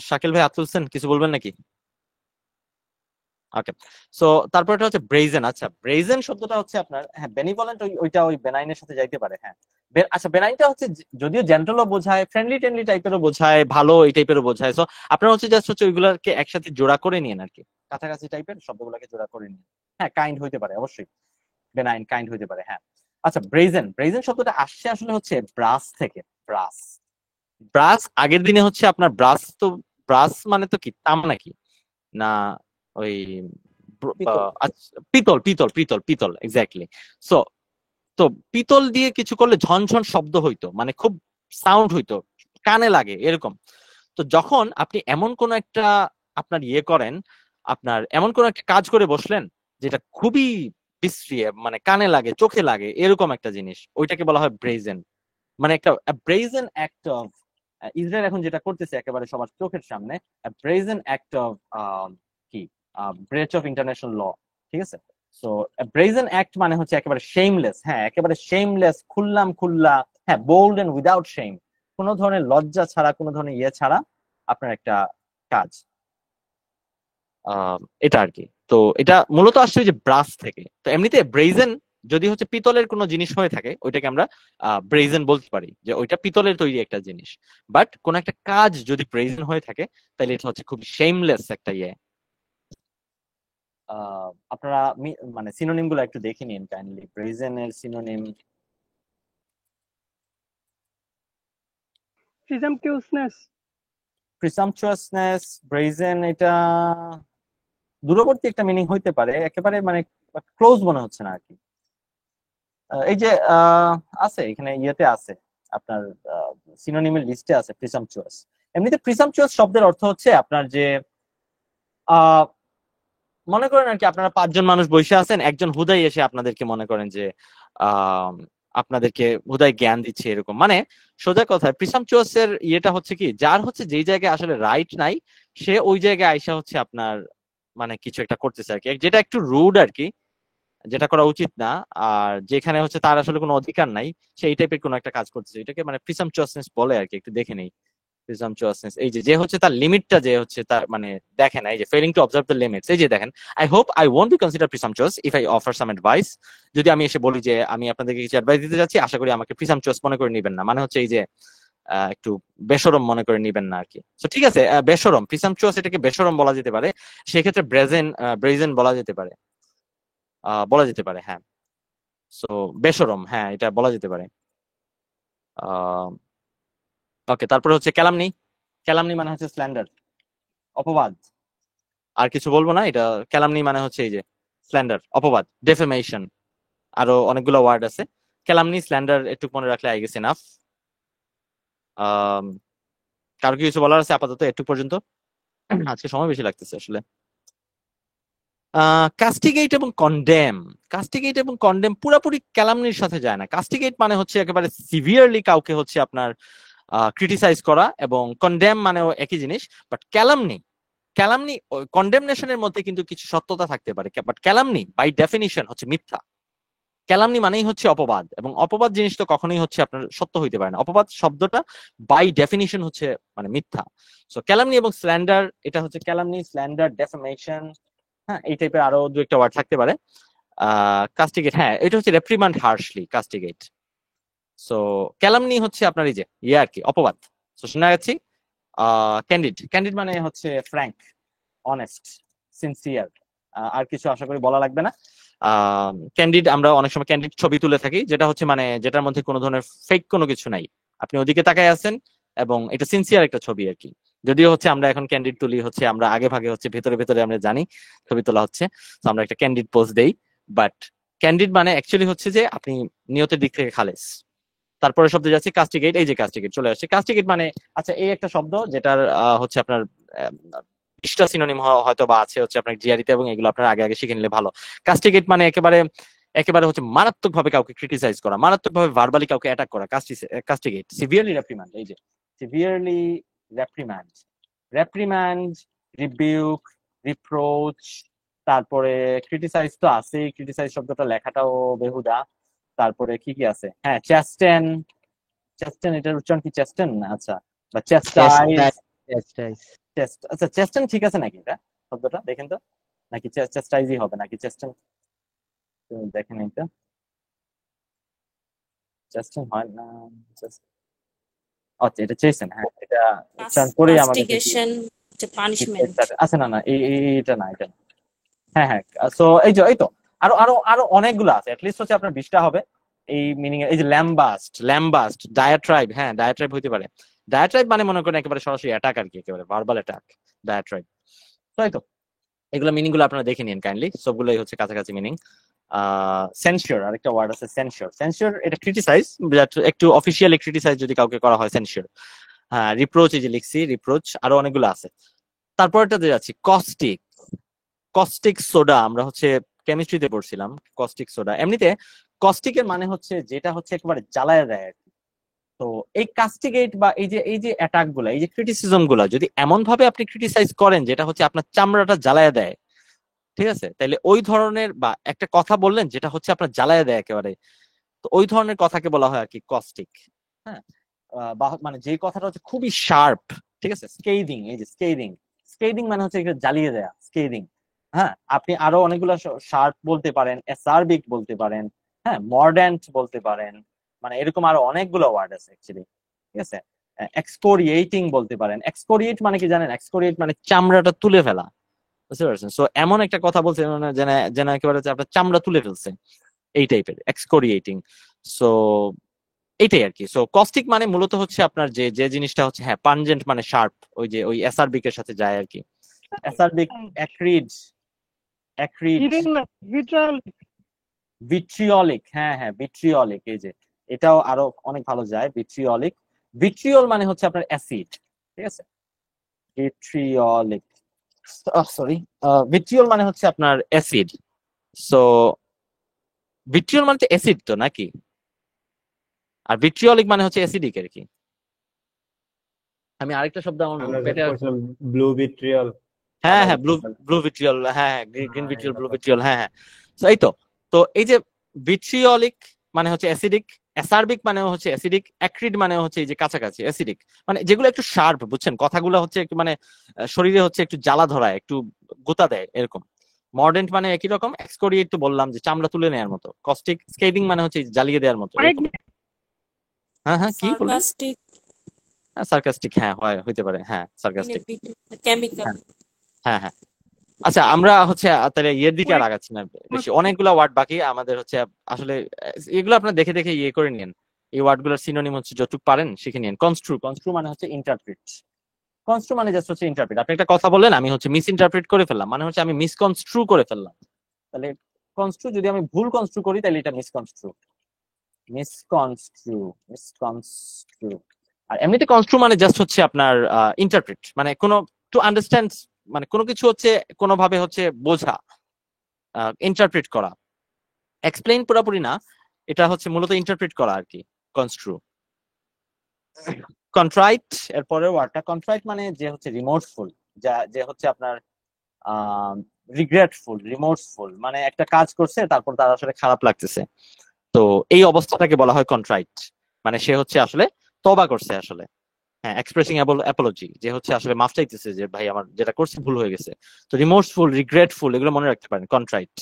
শাকিল ভাই হাত তুলছেন, কিছু বলবেন নাকি? ওকে, সো তারপর এটা হচ্ছে ব্রেজেন। আচ্ছা, ব্রেজেন শব্দটা হচ্ছে আপনার, হ্যাঁ বেনিভলেন্ট ওইটা ওই বেনাইনের সাথে যাইতে পারে, হ্যাঁ। আচ্ছা, বেনাইনটা হচ্ছে যদিও জেন্টালও বোঝায়, ফ্রেন্ডলি টেন্ডলি টাইপেরও বোঝায়, ভালো এই টাইপেরও বোঝায়। সো আপনার হচ্ছে জাস্ট হচ্ছে ওইগুলোকে একসাথে জোড়া করে নিন আর কি, কাছাকাছি টাইপের শব্দগুলোকে জোড়া করে নিন। হ্যাঁ, কাইন্ড হইতে পারে অবশ্যই, বেনাইন কাইন্ড হইতে পারে, হ্যাঁ। আচ্ছা, ব্রেজেন, ব্রেজেন শব্দটা আসছে আসলে হচ্ছে ব্রাস থেকে। ব্রাস, ব্রাস আগের দিনে হচ্ছে আপনার ব্রাস, তো ব্রাস মানে তো কি তাম নাকি না, ওই আচ্ছা, পিতল পিতল পিতল পিতল, এক্স্যাক্টলি। সো তো পিতল দিয়ে কিছু করলে ঝনঝন শব্দ হইতো, মানে খুব সাউন্ড হইতো, কানে লাগে এরকম। তো যখন আপনি এমন কোন একটা আপনার ইয়ে করেন, আপনার এমন কোন একটা কাজ করে বসলেন যেটা খুবই বিশ্রী, মানে কানে লাগে, চোখে লাগে, এরকম একটা জিনিস, ওইটাকে বলা হয় ব্রেজেন। মানে একটা ব্রেজেন অ্যাক্ট অফ, ইসরায়েল এখন যেটা করতেছে একেবারে সবার চোখের সামনে, ব্রেজেন অ্যাক্ট অফ কি ব্রেচ অফ ইন্টারন্যাশনাল ল, ঠিক আছে। সো ব্রেজেন অ্যাক্ট মানে হচ্ছে একেবারে শেমলেস, হ্যাঁ একেবারে শেমলেস, খুললাম খুল্লা, হ্যাঁ বোল্ড এন্ড উইদাউট শেম, কোনো ধরনের লজ্জা ছাড়া, কোনো ধরনের ইয়ে ছাড়া আপনার একটা কাজ, এটা আর কি। তো এটা মূলত আসছে ওই যে ব্রাস থেকে। তো এমনিতে ব্রেজেন যদি হচ্ছে পিতলের কোনো জিনিস হয়ে থাকে, ওইটাকে আমরা ব্রেজেন বলতে পারি যে ওইটা পিতলের তৈরি একটা জিনিস। বাট কোন একটা কাজ যদি ব্রেজেন হয়ে থাকে, তাহলে এটা হচ্ছে খুব শেমলেস একটা ইয়ে। আপনারা মানে সিনোনিম গুলো একটু দেখে নিন কাইন্ডলি, ব্রেজেন এর সিনোনিম। প্রিসাম্পচুয়াসনেস, ব্রেজেন, এটা দূরবর্তী একটা মিনিং হইতে পারে, একেবারে মানে ক্লোজ মনে হচ্ছে না আর কি। এই যে আছে এখানে ইয়েতে আছে আপনার সিনোনিমের লিস্টে আছে প্রিসাম্পচুয়াস। এমনিতে প্রিসাম্পচুয়াস শব্দের অর্থ হচ্ছে আপনার যে মনে করেন আর কি, আপনারা 5 জন মানুষ বসে আছেন, একজন হুদাই এসে আপনাদেরকে মনে করেন যে আপনাদেরকে হুদাই জ্ঞান দিচ্ছে, এরকম। মানে সোজা কথা, প্রিসাম্পচুয়াস এর ইয়েটা হচ্ছে কি, যার হচ্ছে যেই জায়গায় আসলে রাইট নাই, সে ওই জায়গায় আইসা হচ্ছে আপনার মানে কিছু একটা করতেছে আর কি, যেটা একটু রুড আর কি, যেটা করা উচিত না। আর যেখানে হচ্ছে তার আসলে কোনো অধিকার নাই, সে এই টাইপের কোনো একটা কাজ করতেছে, এটাকে মানে প্রিসাম্পচুয়াসনেস বলে আর কি। একটু দেখে নেই প্রিসাম্পচুয়াসনেস, এই যে যে হচ্ছে তার লিমিটটা, যে হচ্ছে তার মানে দেখেন এই যে failing to observe the limits, এই যে দেখেন, I hope I won't be consider presumptuous if I offer some advice. যদি আমি এসে বলি যে আমি আপনাদেরকে কিছু অ্যাডভাইস দিতে যাচ্ছি, আশা করি আমাকে প্রিসাম্পচুয়াস মনে করে নিবেন না, মানে হচ্ছে এই যে একটু বেশরম মনে করে নিবেন না আর কি। তো ঠিক আছে, বেশরম, প্রিসাম্পচুয়াস এটাকে বেশরম বলা যেতে পারে, সেক্ষেত্রে ব্রেজেন বলা যেতে পারে, হ্যাঁ। সো বেশরম, হ্যাঁ এটা বলা যেতে পারে। ওকে, তারপরে হচ্ছে ক্যালামনি। ক্যালামনি মানে হচ্ছে স্ল্যান্ডার, অপবাদ। আর কিছু বলবো না, এটা ক্যালামনি মানে হচ্ছে এই যে স্ল্যান্ডার, অপবাদ, ডেফেমেশন, আরো অনেকগুলো ওয়ার্ড আছে। ক্যালামনি, স্ল্যান্ডার একটু মনে রাখলে আই গেস এনাফ। কারো কি কিছু বলার আছে আপাতত একটু পর্যন্ত? আজকে সময় বেশি লাগতেছে আসলে। কাস্টিগেট এবং কন্ডেম, কাস্টিগেট এবং কন্ডেম পুরোপুরি ক্যালামনির সাথে যায় না। কাস্টিগেট মানে হচ্ছে একেবারে সিভিয়ারলি কাউকে হচ্ছে আপনার ক্রিটিসাইজ করা, এবং কন্ডেম মানেও একই জিনিস। বাট ক্যালামনি, কন্ডেমনেশনের মধ্যে কিন্তু কিছু সত্যতা থাকতে পারে, বাট ক্যালামনি বাই ডেফিনিশন হচ্ছে মিথ্যা। ক্যালামনি মানেই হচ্ছে অপবাদ, এবং অপবাদ জিনিস তো কখনোই হচ্ছে আপনার সত্য হইতে পারে না। অপবাদ শব্দটা বাই ডেফিনিশন হচ্ছে মানে মিথ্যা। সো ক্যালামনি এবং স্ল্যান্ডার, এটা হচ্ছে ক্যালামনি, স্ল্যান্ডার, ডেফেমেশন, হ্যাঁ এই টাইপের আরো দু একটা ওয়ার্ড থাকতে পারে। কাস্টিগেট, হ্যাঁ এটা হচ্ছে রেপ্রিমান্ড হার্শলি, কাস্টিগেট। সো ক্যালামনি হচ্ছে আপনার এই যে ইয়ে আর কি, অপবাদ। সো শোনা যাচ্ছি। ক্যান্ডিড, ক্যান্ডিড মানে হচ্ছে ফ্র্যাঙ্ক, অনেস্ট, সিনসিয়ার, আর কিছু আশা করি বলা লাগবে না। ক্যান্ডিড, আমরা অনেক সময় ক্যান্ডিড ছবি তুলে থাকি, যেটা হচ্ছে মানে যেটার মধ্যে কোনো ধরনের ফেক কোনো কিছু নাই, আপনি ওদিকে তাকায় আছেন এবং এটা সিনসিয়ার একটা ছবি আর কি। যদিও হচ্ছে আমরা এখন ক্যান্ডিড তুলি হচ্ছে আমরা আগে ভাগে হচ্ছে ভেতরে ভেতরে আমরা জানি ছবি তোলা হচ্ছে, তো আমরা একটা ক্যান্ডিড পোজ দেই। বাট ক্যান্ডিড মানে অ্যাকচুয়ালি হচ্ছে যে আপনি নিয়তের দিক থেকে খালেস। তারপরে শব্দ যাচ্ছে কাস্টিগেট, এই যে কাস্টিগেট চলে আসছে। কাস্টিগেট মানে আচ্ছা এই একটা শব্দ যেটার হচ্ছে আপনার 20টা সিনোনিম হয়তো বা আছে হচ্ছে আপনার জিআরিতে, এবং এগুলো আপনার আগে আগে শিখে নিলে ভালো। কাস্টিগেট মানে একেবারে হচ্ছে মারাত্মকভাবে কাউকে ক্রিটিসাইজ করা, মারাত্মকভাবে ভার্বালি কাউকে অ্যাটাক করা, কাস্টিগেট। সিভিয়ারলি রেপ্রিম্যান্ড, এই যে সিভিয়ারলি রেপ্রিম্যান্ড, রিবিউক, রিপ্রোচ, তারপরে ক্রিটিসাইজ তো আছেই, ক্রিটিসাইজ শব্দটা লেখাটাও বেহুদা। তারপরে কি কি আছে, হ্যাঁ চ্যাস্টেন, এটার উচ্চারণ কি চেস্টেন? আচ্ছা, বা চেস্টাইজ, আচ্ছা চেস্টেন ঠিক আছে নাকি এটা শব্দটা, দেখেন তো নাকি চেস্টাইজই হবে নাকি চেস্টাইন? দেখেন এটা চেস্টাইন হয় না, আচ্ছা এটা চেয়েছেন, হ্যাঁ এটা উচ্চারণ করেই আমাদের কাস্টিগেশন যে পানিশমেন্ট। আচ্ছা না না এটা না এটা না। হ্যাঁ হ্যাঁ, সো এই তো আরো আরো আরো অনেকগুলো আছে, অ্যাটলিস্ট হচ্ছে আপনার 20টা হবে এই মিনিং এর। এই যে ল্যাম্বাস্ট, ডায়াট্রাইব, হ্যাঁ ডায়াট্রাইব হইতে পারে। ডায়াট্রাইব মানে মনে করেন একেবারে সরাসরি অ্যাটাক আর কি, একেবারে ভার্বাল অ্যাটাক ডায়াট্রাইব। তাই তো এগুলো মিনিং গুলো আপনারা দেখে নিন কাইন্ডলি, সবগুলোই হচ্ছে কাছাকাছি মিনিং। সেন্সিওর, আরেকটা ওয়ার্ড আছে সেন্সিওর, এটা ক্রিটিসাইজ, একটু অফিসিয়ালি ক্রিটিসাইজ যদি কাউকে করা হয় সেন্সিওর। হ্যাঁ রিপ্রোচ, এই যে লিখছি রিপ্রোচ, আরো অনেকগুলো আছে। তারপরটাতে যাচ্ছি কস্টিক সোডা, আমরা হচ্ছে কেমিস্ট্রিতে পড়ছিলাম কস্টিক সোডা। এমনিতে কস্টিকের মানে হচ্ছে যেটা হচ্ছে একেবারে জ্বালায় দেয় আর কি। তো এই কাস্টিগেট বা এই যে অ্যাটাক গুলা, এই যে ক্রিটিসিজম গুলা যদি এমন ভাবে আপনি ক্রিটিসাইজ করেন যেটা হচ্ছে আপনার চামড়াটা জ্বালায় দেয়, ঠিক আছে, তাহলে ওই ধরনের, বা একটা কথা বললেন যেটা হচ্ছে আপনার জ্বালায় দেয় একেবারে, তো ওই ধরনের কথাকে বলা হয় আর কি কস্টিক। হ্যাঁ, বা মানে যে কথাটা হচ্ছে খুবই শার্প, ঠিক আছে, স্কেইদিং, এই যে স্কেইদিং মানে হচ্ছে জ্বালিয়ে দেয়া, স্কেইদিং। হ্যাঁ, আপনি আরো অনেকগুলো শার্প বলতে পারেন, অ্যাসার্বিক বলতে পারেন, হ্যাঁ মর্ড্যান্ট বলতে পারেন, মানে এরকম আরো অনেকগুলো ওয়ার্ড আছে অ্যাকচুয়ালি, ঠিক আছে। এক্সকোরিয়েটিং বলতে পারেন। এক্সকোরিয়েট মানে কি জানেন? এক্সকোরিয়েট মানে চামড়াটা তুলে ফেলা, বুঝতে পারছেন? সো এমন একটা কথা বলছে মানে যেন একেবারে আপনার চামড়া তুলে ফেলছে, এই টাইপের এক্সকোরিয়েটিং। সো এইটাই আর কি। সো কস্টিক মানে মূলত হচ্ছে আপনার যে যে জিনিসটা হচ্ছে, হ্যাঁ পানজেন্ট মানে শার্প, ওই যে ওই অ্যাসার্বিক এর সাথে যায় আর কি। অ্যাসার্বিক, অ্যাক্রিড, ভিট্রিয়লিক, হ্যাঁ হ্যাঁ ভিট্রিয়লিক, এই যে এটাও আরো অনেক ভালো যায়, ভিট্রিয়লিক। ভিট্রিয়ল মানে হচ্ছে আপনার অ্যাসিড, ঠিক আছে, ভিট্রিয়লিক, সরি, ভিট্রিয়ল মানে হচ্ছে আপনার অ্যাসিড। সো ভিট্রিয়ল মানে অ্যাসিড তো নাকি, আর ভিট্রিয়লিক মানে হচ্ছে অ্যাসিডিক আর কি। আমি আরেকটা শব্দ আমার পেটে, ব্লু ভিট্রিয়ল। হ্যাঁ হ্যাঁ ব্লু ভিট্রিয়ল, হ্যাঁ গ্রিন ভিট্রিয়ল, ব্লু ভিট্রিয়ল, হ্যাঁ হ্যাঁ। তো এই তো, তো এই যে ভিট্রিয়লিক মানে হচ্ছে অ্যাসিডিক, অ্যাসার্বিক মানে হচ্ছে অ্যাসিডিক, অ্যাক্রিড মানে হচ্ছে এই যে কাছাকাছি অ্যাসিডিক, মানে যেগুলো একটু শার্প, বুঝছেন, কথাগুলো হচ্ছে একটু মানে শরীরে হচ্ছে একটু জ্বালা ধরায়, একটু গোতা দেয় এরকম। মর্ডেন্ট মানে একই রকম, এক্সকোরিয়েট তো বললাম যে চামড়া তুলে নেওয়ার মতো, কস্টিক স্কেইডিং মানে হচ্ছে জ্বালিয়ে দেওয়ার মতো। হ্যাঁ হ্যাঁ কি বললেন? সার্কাস্টিক, হ্যাঁ হয়, হইতে পারে, হ্যাঁ সার্কাস্টিক, কেমিক্যাল। হ্যাঁ হ্যাঁ। আচ্ছা আমরা হচ্ছে তাহলে ইয়ের দিকে আর আগাচ্ছি না বেশি, অনেকগুলো ওয়ার্ড বাকি আমাদের হচ্ছে আসলে, এগুলো আপনার দেখে দেখে ইয়ে করে নিন। এই ওয়ার্ড গুলোর সিনোনিম হচ্ছে যতটুকু পারেন শিখে নিন। কনস্ট্রু মানে হচ্ছে ইন্টারপ্রিট, কনস্ট্রু মানে জাস্ট হচ্ছে ইন্টারপ্রিট। আপনি একটা কথা বললেন, আমি হচ্ছে মিস ইন্টারপ্রিট করে ফেললাম, মানে হচ্ছে আমি মিসকনস্ট্রু করে ফেললাম। তাহলে কনস্ট্রু, যদি আমি ভুল কনস্ট্রু করি তাহলে এটা মিসকনস্ট্রু। আর এমনিতে কনস্ট্রু মানে জাস্ট হচ্ছে আপনার ইন্টারপ্রিট, মানে কোনো টু আন্ডারস্ট্যান্ড, মানে কোনো কিছু হচ্ছে কোনোভাবে হচ্ছে বোঝা, ইন্টারপ্রিট করা, এক্সপ্লেইন পুরোপুরি না, এটা হচ্ছে মূলত ইন্টারপ্রিট করা আর কি কনস্ট্রু। কন্ট্রাইট, এর পরের ওয়ার্ডটা কন্ট্রাইট মানে যে হচ্ছে রিমোর্সফুল, যে হচ্ছে আপনার রিগ্রেটফুল, রিমোর্সফুল, মানে একটা কাজ করছে তারপর তার আসলে খারাপ লাগতেছে, তো এই অবস্থাটাকে বলা হয় কন্ট্রাইট, মানে সে হচ্ছে আসলে তওবা করছে আসলে, হ্যাঁ এক্সপ্রেসিং অ্যাপোলজি, যে হচ্ছে আসলে মাফ চাইতেছে যে ভাই আমার যেটা করছি ভুল হয়ে গেছে। তো রিমোর্সফুল, রিগ্রেটফুল এগুলো মনে রাখতে পারেন, কন্ট্রাইট।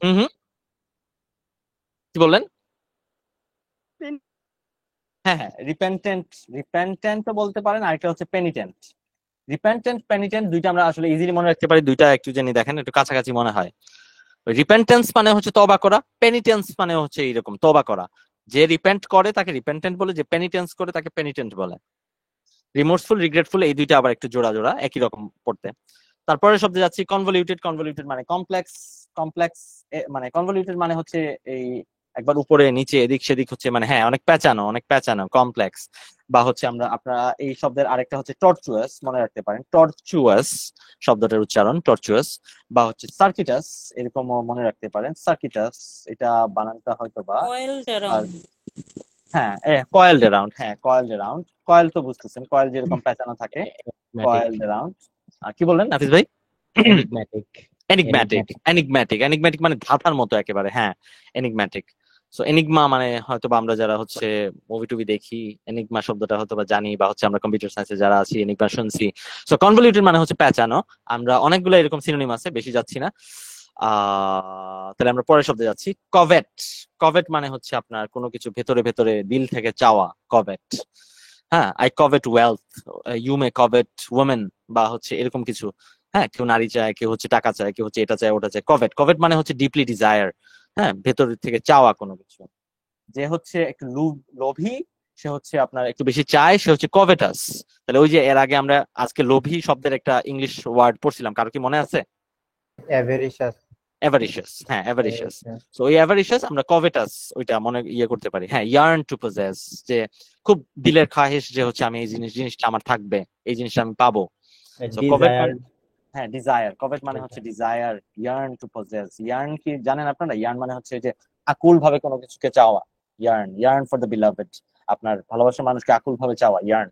হুম, কি বললেন? হ্যাঁ হ্যাঁ, রিপেন্টেন্ট বলতে পারেন, আরেকটা হচ্ছে পেনিটেন্ট। পেনিটেন্ট দুইটা আমরা আসলে ইজিলি মনে রাখতে পারি, দুইটা একটু জানি দেখেন, একটু কাছাকাছি মনে হয়। রিপেন্টেন্স মানে হচ্ছে তওবা করা, পেনিটেন্স মানে হচ্ছে এইরকম তওবা করা, যে রিপেন্ট করে তাকে রিপেন্টেন্ট বলে, যে পেনিটেন্স করে তাকে পেনিটেন্ট বলে। রিমোর্সফুল, রিগ্রেটফুল এই দুইটা আবার একটু জোড়া জোড়া একই রকম পড়তে। তারপরে শব্দে যাচ্ছি কনভলিউটেড মানে কমপ্লেক্স মানে কনভলিউটেড মানে হচ্ছে এই একবার উপরে নিচে এদিক সেদিক হচ্ছে, মানে হ্যাঁ অনেক প্যাচানো কমপ্লেক্স। বা হচ্ছে আপনারা এই শব্দের আরেকটা হচ্ছে টর্চুয়াস, মনে রাখতে পারেন, টর্চুয়াস শব্দটার উচ্চারণ টর্চুয়াস। বা হচ্ছে সার্কিটাস, এরকমও মনে রাখতে পারেন, সার্কিটাস, এটা বানানটা হয়তো বা হ্যাঁ কয়েলড অ্যারাউন্ড, হ্যাঁ কয়েলড অ্যারাউন্ড, কয়েল তো বুঝতেছেন, কয়েল যেরকম প্যাঁচানো থাকে, কয়েলড অ্যারাউন্ড। কি বললেন নাফিস ভাই? এনিগম্যাটিক মানে ধাঁধার মতো একেবারে, হ্যাঁ এনিগম্যাটিক। সো এনিগমা মানে হয়তো বা আমরা যারা হচ্ছে মুভি টুভি দেখি এনিগমা শব্দটা হয়তো বা জানি, বা হচ্ছে আমরা কম্পিউটার সায়েন্সে যারা আছি এনিগমা শুনছি। সো কনভলিউটেড মানে হচ্ছে প্যাঁচানো। আমরা অনেকগুলো এরকম সিনোনিম আছে, বেশি যাচ্ছি না। তাহলে আমরা পরের শব্দে যাচ্ছি, কভেট। কভেট মানে হচ্ছে আপনার কোনো কিছু ভেতরে ভেতরে দিল থেকে চাওয়া, কভেট। হ্যাঁ, I covet wealth, you may covet women, বা হচ্ছে এরকম কিছু। হ্যাঁ, কেউ নারী চায়, কেউ হচ্ছে টাকা চায়, কেউ হচ্ছে এটা চায় ওটা চায়। কভেট কভেট মানে হচ্ছে ডিপলি ডিজায়ার, হ্যাঁ, ভেতর থেকে চাওয়া কোনো কিছু। যে হচ্ছে একটু লোভী, সে হচ্ছে আপনার একটু বেশি চায়, সে হচ্ছে কভেটাস। তাহলে ওই যে এর আগে আমরা আজকে লোভী শব্দের একটা ইংলিশ ওয়ার্ড পড়ছিলাম, কারো কি মনে আছে? অ্যাভেরিশাস। অ্যাভারিশিয়াস, হ্যাঁ অ্যাভারিশিয়াস। সো ওই অ্যাভারিশিয়াস আমরা কভেটাস ওইটা মনে করতে পারি। হ্যাঁ, ইয়ার্ন টু পজেস, যে খুব দিলের খাহিশ, যে হচ্ছে আমি এই জিনিসটা আমার থাকবে, এই জিনিসটা আমি পাবো। সো কভেট হ্যাঁ ডিজায়ার, কভেট মানে হচ্ছে desire, yearn to possess. Yearn কি জানেন আপনারা? ইয়ার্ন মানে হচ্ছে যে আকুল ভাবে কোনো কিছুকে চাওয়া। ইয়ার্ন ফর দ্য বিলাভেড, আপনার ভালোবাসার মানুষকে আকুল ভাবে চাওয়া, yearn.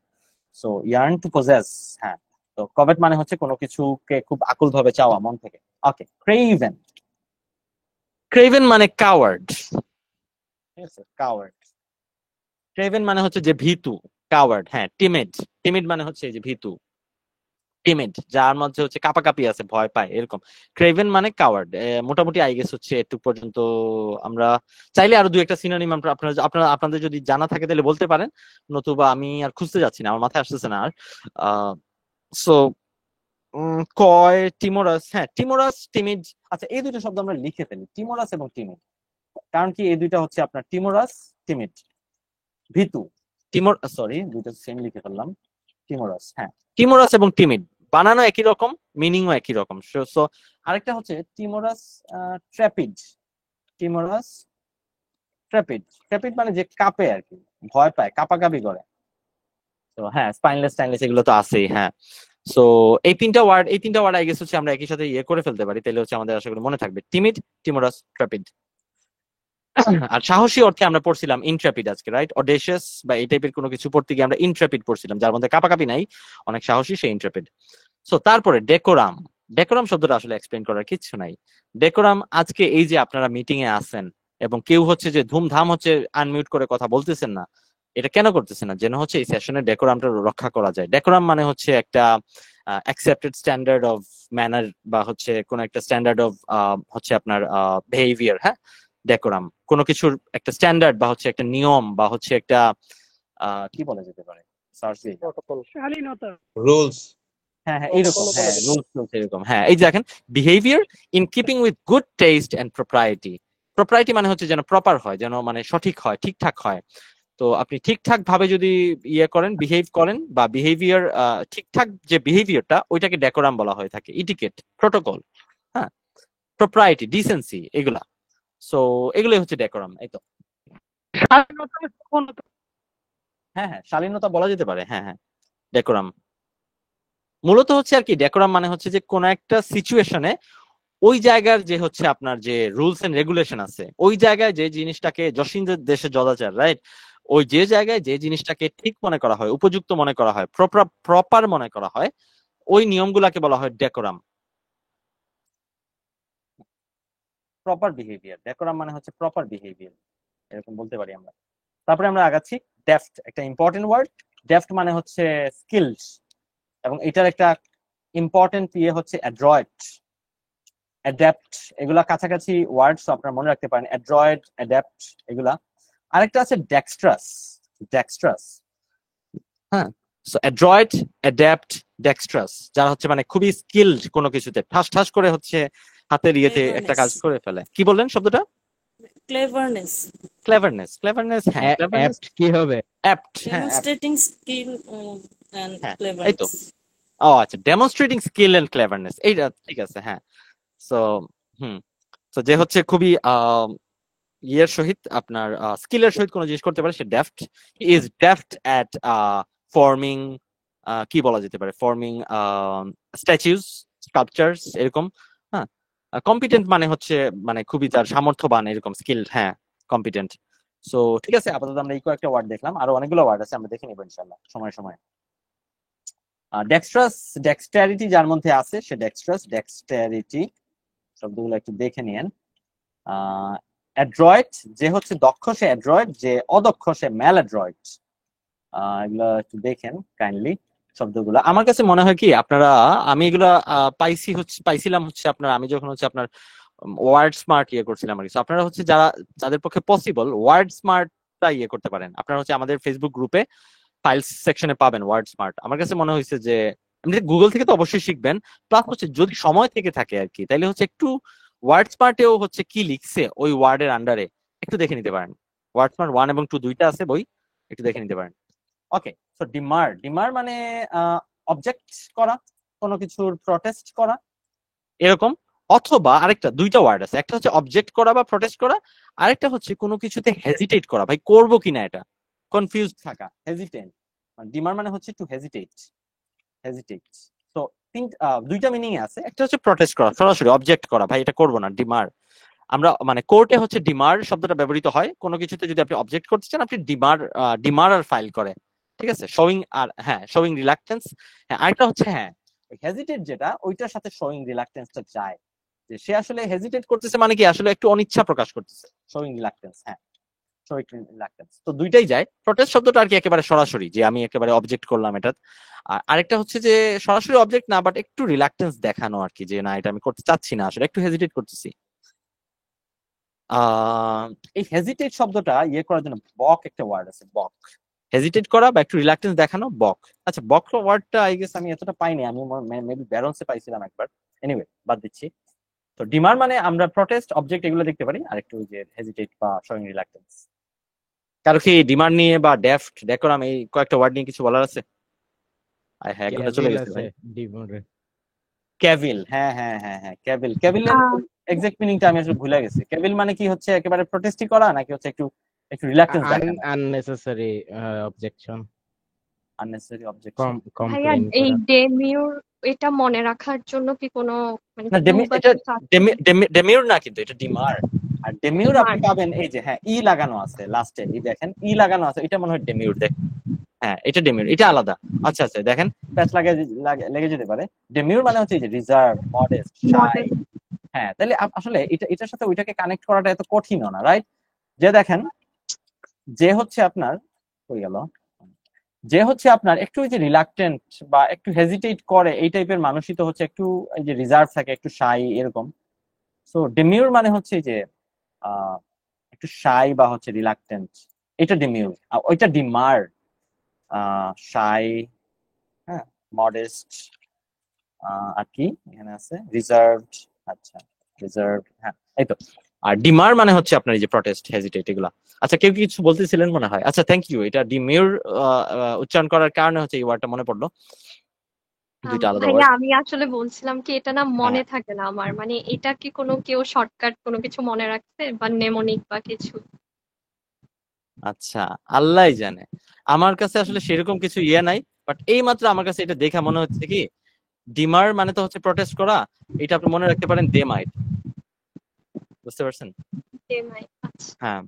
So yearn to possess. হ্যাঁ, তো কভেট মানে হচ্ছে কোনো কিছুকে খুব আকুল ভাবে চাওয়া মন থেকে। ওকে, ক্রেভেন। ক্রেভেন মানে কাওয়ার্ড। ঠিক আছে, কাওয়ার্ড। ক্রেভেন মানে হচ্ছে যে ভীতু, কাওয়ার্ড। হ্যাঁ, টিমিড। টিমিড মানে হচ্ছে এই যে ভীতু, টিমিড, যার মধ্যে হচ্ছে কাঁপাকাঁপি আছে, ভয় পায়, এরকম। ক্রেভেন মানে কাওয়ার্ড। মোটামুটি আই গেস হচ্ছে একটু পর্যন্ত। আমরা চাইলে আরো দু একটা সিনোনিম আপনাদের যদি জানা থাকে তাহলে বলতে পারেন, নতুবা আমি আর খুঁজতে যাচ্ছি না, আমার মাথায় আসতেছে না আর। সো কয়, টিমোরাস। হ্যাঁ, টিমোরাস, টিমিড। আচ্ছা, এই দুটো শব্দ আমরা লিখে ফেলি, টিমোরাস এবং টিমিড। কারণ কি এই দুইটা হচ্ছে আপনার টিমোরাস, টিমিড, ভীতু। সরি, দুইটা সেম লিখে ফেললাম, টিমোরাস। হ্যাঁ, টিমোরাস এবং টিমিড বানানো একই রকম, মিনিংও একই রকম। সো আরেকটা হচ্ছে টিমোরাস ট্র্যাপিড। টিমোরাস ট্র্যাপিড। ট্র্যাপিড মানে যে কাঁপে আর কি, ভয় পায়, কাঁপাকাঁপি করে। তো হ্যাঁ, স্পাইনলেস টাইনলেস এগুলো তো আছেই। হ্যাঁ, সো এই তিনটা ওয়ার্ড আই গেস হচ্ছে আমরা একই সাথে করে ফেলতে পারি, তাহলে হচ্ছে আমাদের আশা করি মনে থাকবে, টিমিড, টিমোরাস, ট্র্যাপিড। আর সাহসী অর্থে আমরা পড়ছিলাম ইনট্র্যাপিড আজকে, রাইট? অডেশিয়াস বা এই টাইপের কোনো কিছু পড়তে গিয়ে আমরা ইনট্র্যাপিড পড়ছিলাম, যার মধ্যে কাপাকাপি নাই, অনেক সাহসী, সে ইনট্র্যাপিড। সো তারপরে ডেকোরাম। ডেকোরাম শব্দটা আসলে এক্সপ্লেন করার কিছু নাই। ডেকোরাম, আজকে এই যে আপনারা মিটিং এ আছেন এবং কেউ হচ্ছে যে ধুমধাম হচ্ছে আনমিউট করে কথা বলতেছেন না, এটা কেন করতেছেন না? যেন হচ্ছে এই সেশনের ডেকোরামটা রক্ষা করা যায়। ডেকোরাম মানে হচ্ছে একটা অ্যাকসেপ্টেড স্ট্যান্ডার্ড অফ ম্যানার, বা হচ্ছে কোন একটা স্ট্যান্ডার্ড অফ হচ্ছে আপনার বিহেভিয়ার। হ্যাঁ, ডেকোরাম কোনো কিছুর একটা স্ট্যান্ডার্ড, বা হচ্ছে একটা নিয়ম, বা হচ্ছে একটা কি বলা যেতে পারে, রুলস। হ্যাঁ হ্যাঁ, এইরকম। হ্যাঁ, রুলস এরকম। হ্যাঁ, এই যে দেখেন, behaviour in keeping with good taste and propriety. Propriety মানে হচ্ছে যেন প্রপার হয়, যেন মানে সঠিক হয়, ঠিকঠাক হয়। তো আপনি ঠিকঠাক ভাবে যদি করেন, বিহেভ করেন, বা বিহেভিয়ার ঠিকঠাক যে বিহেভিয়ারটা, ওইটাকে ডেকোরাম বলা হয়ে থাকে, ইটিকেট, প্রোটোকল। হ্যাঁ, প্রপারিটি, ডিসেন্সি, এগুলা। সো এগুলোই হচ্ছে ডেকোরাম। এই তো। হ্যাঁ হ্যাঁ, শালীনতা বলা যেতে পারে। হ্যাঁ হ্যাঁ, ডেকোরাম মূলত হচ্ছে আর কি, ডেকোরাম মানে হচ্ছে যে কোন একটা সিচুয়েশনে ওই জায়গার যে হচ্ছে আপনার যে রুলস এন্ড রেগুলেশন আছে, ওই জায়গায় যে জিনিসটাকে, জসিন্দের দেশে জদাচার, রাইট? ওই যে জায়গায় যে জিনিসটাকে ঠিক মনে করা হয়, উপযুক্ত মনে করা হয়, প্রপার মনে করা হয়, ওই নিয়মগুলাকে বলা হয় ডেকোরাম। প্রপার বিহেভিয়ার, ডেকোরাম মানে হচ্ছে প্রপার বিহেভিয়ার, এরকম বলতে পারি আমরা। তারপরে আমরা আগাচ্ছি, ডেফট, একটা ইম্পর্টেন্ট ওয়ার্ড। ডেফট মানে হচ্ছে স্কিলড, এবং এটার একটা ইম্পর্টেন্ট হচ্ছে অ্যাড্রয়েট, অ্যাডাপ্ট, এগুলা কাছাকাছি ওয়ার্ডস, আপনারা মনে রাখতে পারেন, অ্যাড্রয়েট, অ্যাডাপ্ট, এগুলা। আরেকটা আছে ডেক্সট্রাস। ডেক্সট্রাস, হ্যাঁ। সো অ্যাড্রয়েট, অ্যাডাপ্ট, ডেক্সট্রাস, যারা হচ্ছে মানে খুবই স্কিলড কোনো কিছুতে, ঠাস ঠাস করে হচ্ছে হাতের ইয়েতে একটা কাজ করে ফেলে। কি বললেন শব্দটা? ক্লেভারনেস। Cleverness, cleverness. হ্যাঁ, ক্লেভারনেস কি হবে? অ্যাপ্ট। হ্যাঁ, ডেমনস্ট্রেটিং স্কিল এন্ড এই তো। ক্লেভারনেস। ও আচ্ছা, ডেমনস্ট্রেটিং স্কিল এন্ড ক্লেভারনেস, এইটা ঠিক আছে। হ্যাঁ, সো তো যে হচ্ছে খুবই ইয়ের সহিত, আপনার স্কিলের সহিত কোনো জিনিস করতে পারে, সে deft. He is deft at forming, কি বলা যেতে পারে, ফর্মিং স্ট্যাচুস, স্কাল্পচার্স, এরকম। হ্যাঁ, কম্পিটেন্ট মানে হচ্ছে মানে খুবই তার সামর্থ্যবান, এরকম স্কিলড। হ্যাঁ, কম্পিটেন্ট। সো ঠিক আছে, আপাতত আমরা এই কয়েকটা ওয়ার্ড দেখলাম, আরো অনেকগুলো ওয়ার্ড আছে, আমরা দেখে নিব ইনশাআল্লাহ সময় সময়। ডেক্সট্রাস, ডেক্সটারিটি যার মধ্যে আছে, সে ডেক্সট্রাস, ডেক্সটারিটি শব্দগুলো একটু দেখে নিয়েন। অ্যাড্রয়েড, যে হচ্ছে দক্ষ সে অ্যাড্রয়েড, যে অদক্ষ সে ম্যাল অ্যাড্রয়েড। এগুলা একটু দেখেন কাইন্ডলি শব্দগুলো। আমার কাছে মনে হয় কি আপনারা, আমি এগুলা পাইছিলাম হচ্ছে আপনার, আমি যখন হচ্ছে আপনার ওয়ার্ড স্মার্ট ইয়ে করছিলাম আর কি। So আপনারা হচ্ছে যাদের পক্ষে পসিবল ওয়ার্ড স্মার্টটা ইয়ে করতে পারেন, আপনারা হচ্ছে আমাদের ফেসবুক গ্রুপে ফাইলস সেকশনে পাবেন ওয়ার্ড স্মার্ট। আমার কাছে মনে হয়েছে যে আপনি গুগল থেকে তো অবশ্যই শিখবেন, প্লাস হচ্ছে যদি সময় থেকে থাকে আর কি, তাইলে হচ্ছে একটু ওয়ার্ড স্মার্টেও হচ্ছে কি লিখছে ওই ওয়ার্ডের আন্ডারে একটু দেখে নিতে পারেন। ওয়ার্ড স্মার্ট 1 এবং 2 দুইটা আছে বই, একটু দেখে নিতে পারেন। ওকে, সো ডিমার মানে অবজেক্ট করা, কোনো কিছুর প্রটেস্ট করা এরকম। অথবা আরেকটা, দুইটা ওয়ার্ড আছে, একটা হচ্ছে অবজেক্ট করা বা প্রটেস্ট করা, আরেকটা হচ্ছে কোনো কিছুতে হেজিটেট করা, ভাই করবো কিনা এটা, কনফিউজ থাকা, হেজিটেট। ডিমার মানে হচ্ছে টু হেজিটেট। তো দুইটা মিনিং আছে, একটা হচ্ছে প্রটেস্ট করা, সরাসরি অবজেক্ট করা, ভাই এটা করবো না, ডিমার। আমরা মানে কোর্টে হচ্ছে ডিমার শব্দটা ব্যবহৃত হয় কোনো কিছুতে যদি আপনি অবজেক্ট করতে চান, আপনি ডিমার আর ফাইল করে, ঠিক আছে, শোয়িং আর হ্যাঁ শোয়িং রিলাক্টেন্স। হ্যাঁ আরেকটা হচ্ছে হ্যাঁ হেজিটেট, যেটা ওইটার সাথে শোয়িং রিলাক্টেন্সটা যায়, যে সে আসলে হেজিটেট করতেছে মানে কি আসলে একটু অনিচ্ছা প্রকাশ করতেছে, শোয়িং রিলাক্টেন্স। হ্যাঁ শোয়িং রিলাক্টেন্স, তো দুইটাই যায়। প্রটেস্ট শব্দটা আর কি একেবারে সরাসরি, যে আমি একেবারে অবজেক্ট করলাম এটা। আর আরেকটা হচ্ছে যে সরাসরি অবজেক্ট না, বাট একটু রিলাক্টেন্স দেখানো আর কি, যে না এটা আমি করতে চাচ্ছি না, আসলে একটু হেজিটেট করতেছি। এই হেজিটেট শব্দটা ইয়ে করার জন্য বক একটা ওয়ার্ড আছে, বক, হেজিটেট করা বা একটু রিলাক্টেন্স দেখানো, বক। আচ্ছা বক ওয়ার্ডটা আই গেস আমি এতটা পাইনি, আমি মেবি ব্যারন্সে পাইছিলাম একবার, এনিওয়ে বাদ দিচ্ছি। তো ডিমার মানে আমরা প্রটেস্ট অবজেক্ট এগুলো দেখতে পারি, আর একটু যে হেজিটেট বা শোয়িং রিলাক্টেন্স। কারো কি ডিমান্ড নিয়ে বা ডেফট ডেকোরাম এই কয়েকটা ওয়ার্ড নিয়ে কিছু বলার আছে? হ্যাঁ একদম চলে গেছে ভাই। ক্যাভিল, হ্যাঁ হ্যাঁ হ্যাঁ হ্যাঁ ক্যাভিল, ক্যাভিলের এক্সাক্ট মিনিংটা আমি আসলে ভুলে গেছি। ক্যাভিল মানে কি হচ্ছে একেবারে প্রটেস্টই করা, নাকি হচ্ছে একটু একটু রিল্যাক্টেন্স দেখানো? Unnecessary objection, unnecessary objection. ভাইয়া এই ডেমিউর এটা মনে রাখার জন্য কি কোনো মানে না clue বা এটা কিছু আছে? ডেমিউর না, কিন্তু এটা ডিমার। আর ডেমিউর আপনি পাবেন এই যে হ্যাঁ ই লাগানো আছে লাস্টে, এই দেখেন ই লাগানো আছে, এটা মনে হয় ডেমিউর। দেখ হ্যাঁ এটা ডেমিউর, এটা আলাদা। আচ্ছা আচ্ছা দেখেন প্যাচ লেগে যেতে পারে। ডেমিউর মানে হচ্ছে এই যে রিজার্ভ, মডেস্ট, শাই। হ্যাঁ তাহলে আসলে এটার সাথে ওইটাকে কানেক্ট করাটা এত কঠিনও না, রাইট? যে দেখেন যে হচ্ছে আপনার হয়ে গেল, যে হচ্ছে আপনার একটু ওই যে রিলাক্টেন্ট বা একটু হেজিটেট করে, এই টাইপের মানুষই তো হচ্ছে একটু এই যে রিজার্ভ থাকে, একটু শাই এরকম। সো ডেমিউর মানে হচ্ছে যে একটু শাই বা হচ্ছে রিলাক্টেন্ট, এটা ডেমিউর। ওইটা ডিমার, শাই, হ্যাঁ মডেস্ট, আর কি এখানে আছে রিজার্ভড। আচ্ছা রিজার্ভ, হ্যাঁ এই তো। আর ডিমার মানে হচ্ছে আপনার এই যে প্রটেস্ট, হেজিটেট এগুলা। আচ্ছা কেউ কিছু বলতেছিলেন মনে হয়? আচ্ছা থ্যাংক ইউ, এটা ডিমিউর উচ্চারণ করার কারণে হচ্ছে এই ওয়ার্ডটা মনে পড়লো, দুইটা আলাদা ভাইয়া ওয়ার্ড। আমি আসলে বলছিলাম কি এটা না মনে থাকে না আমার, মানে এটা কি কোনো কেউ শর্টকাট কোনো কিছু মনে রাখছে বা নেমোনিক বা কিছু? আচ্ছা আল্লাহই জানে, আমার কাছে আসলে সেরকম কিছু ইয়ে নাই, বাট এই মাত্র আমার কাছে এটা দেখা মনে হচ্ছে কি ডিমার মানে তো হচ্ছে প্রটেস্ট করা, এটা আপনি মনে রাখতে পারেন ডেমাইট। বুঝতে পারছেন? হ্যাঁ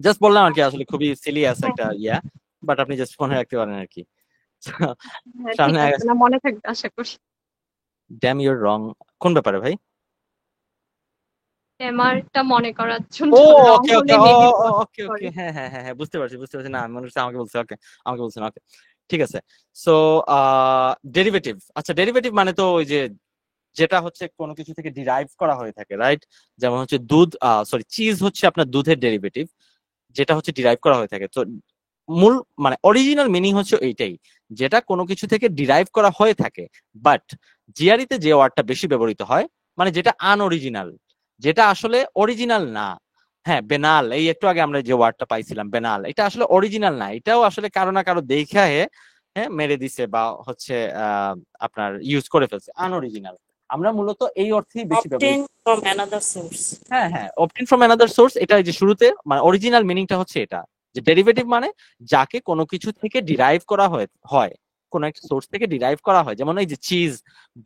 জাস্ট বললাম আর কি, আসলে খুবই সিলিয়াস একটা ইয়া, বাট আপনি জাস্ট মনে রাখতে পারেন আর কি। হ্যাঁ, ঠিক সামনে আছে, না মনে থাকবে আশা করি। ড্যাম ইউর রং কোন ব্যাপারে ভাই? এমআরটা মনে করার জন্য ও রং ওকে হলে ওকে মেবি ওকে ওকে হ্যাঁ হ্যাঁ হ্যাঁ হ্যাঁ বুঝতে পারছি বুঝতে পারছি, না আমি মনে হচ্ছে আমাকে বলছে, ওকে আমাকে বলছেন, ওকে ঠিক আছে। সো ডেরিভেটিভ, আচ্ছা ডেরিভেটিভ মানে তো ওই যে যেটা হচ্ছে কোনো কিছু থেকে ডিরাইভ করা হয়ে থাকে, রাইট? যেমন হচ্ছে দুধ, সরি চিজ হচ্ছে আপনার দুধের ডেরিভেটিভ, যেটা হচ্ছে ডিরাইভ করা হয়ে থাকে। তো মূল মানে অরিজিনাল মিনিং হচ্ছে এইটাই, যেটা কোনো কিছু থেকে ডিরাইভ করা হয়ে থাকে। বাট জিআরিতে যে ওয়ার্ডটা বেশি ব্যবহৃত হয় মানে যেটা আনঅরিজিনাল, যেটা আসলে অরিজিনাল না। হ্যাঁ বেনাল, এই একটু আগে আমরা যে ওয়ার্ডটা পাইছিলাম বেনাল, এটা আসলে অরিজিনাল না, এটাও আসলে কারো না কারো দেখা হ্যাঁ মেরে দিছে বা হচ্ছে আপনার ইউজ করে ফেলছে, আনঅরিজিনাল। আমরা মূলত এই অর্থেই বেশি obtain from another source. হ্যাঁ হ্যাঁ obtain from another source, এটা যে শুরুতে মানে অরিজিনাল মিনিংটা হচ্ছে এটা, যে ডেরিভেটিভ মানে যাকে কোনো কিছু থেকে ডিরাইভ করা হয় কোনো একটা সোর্স থেকে ডিরাইভ করা হয়, যেমন এই যে চিজ,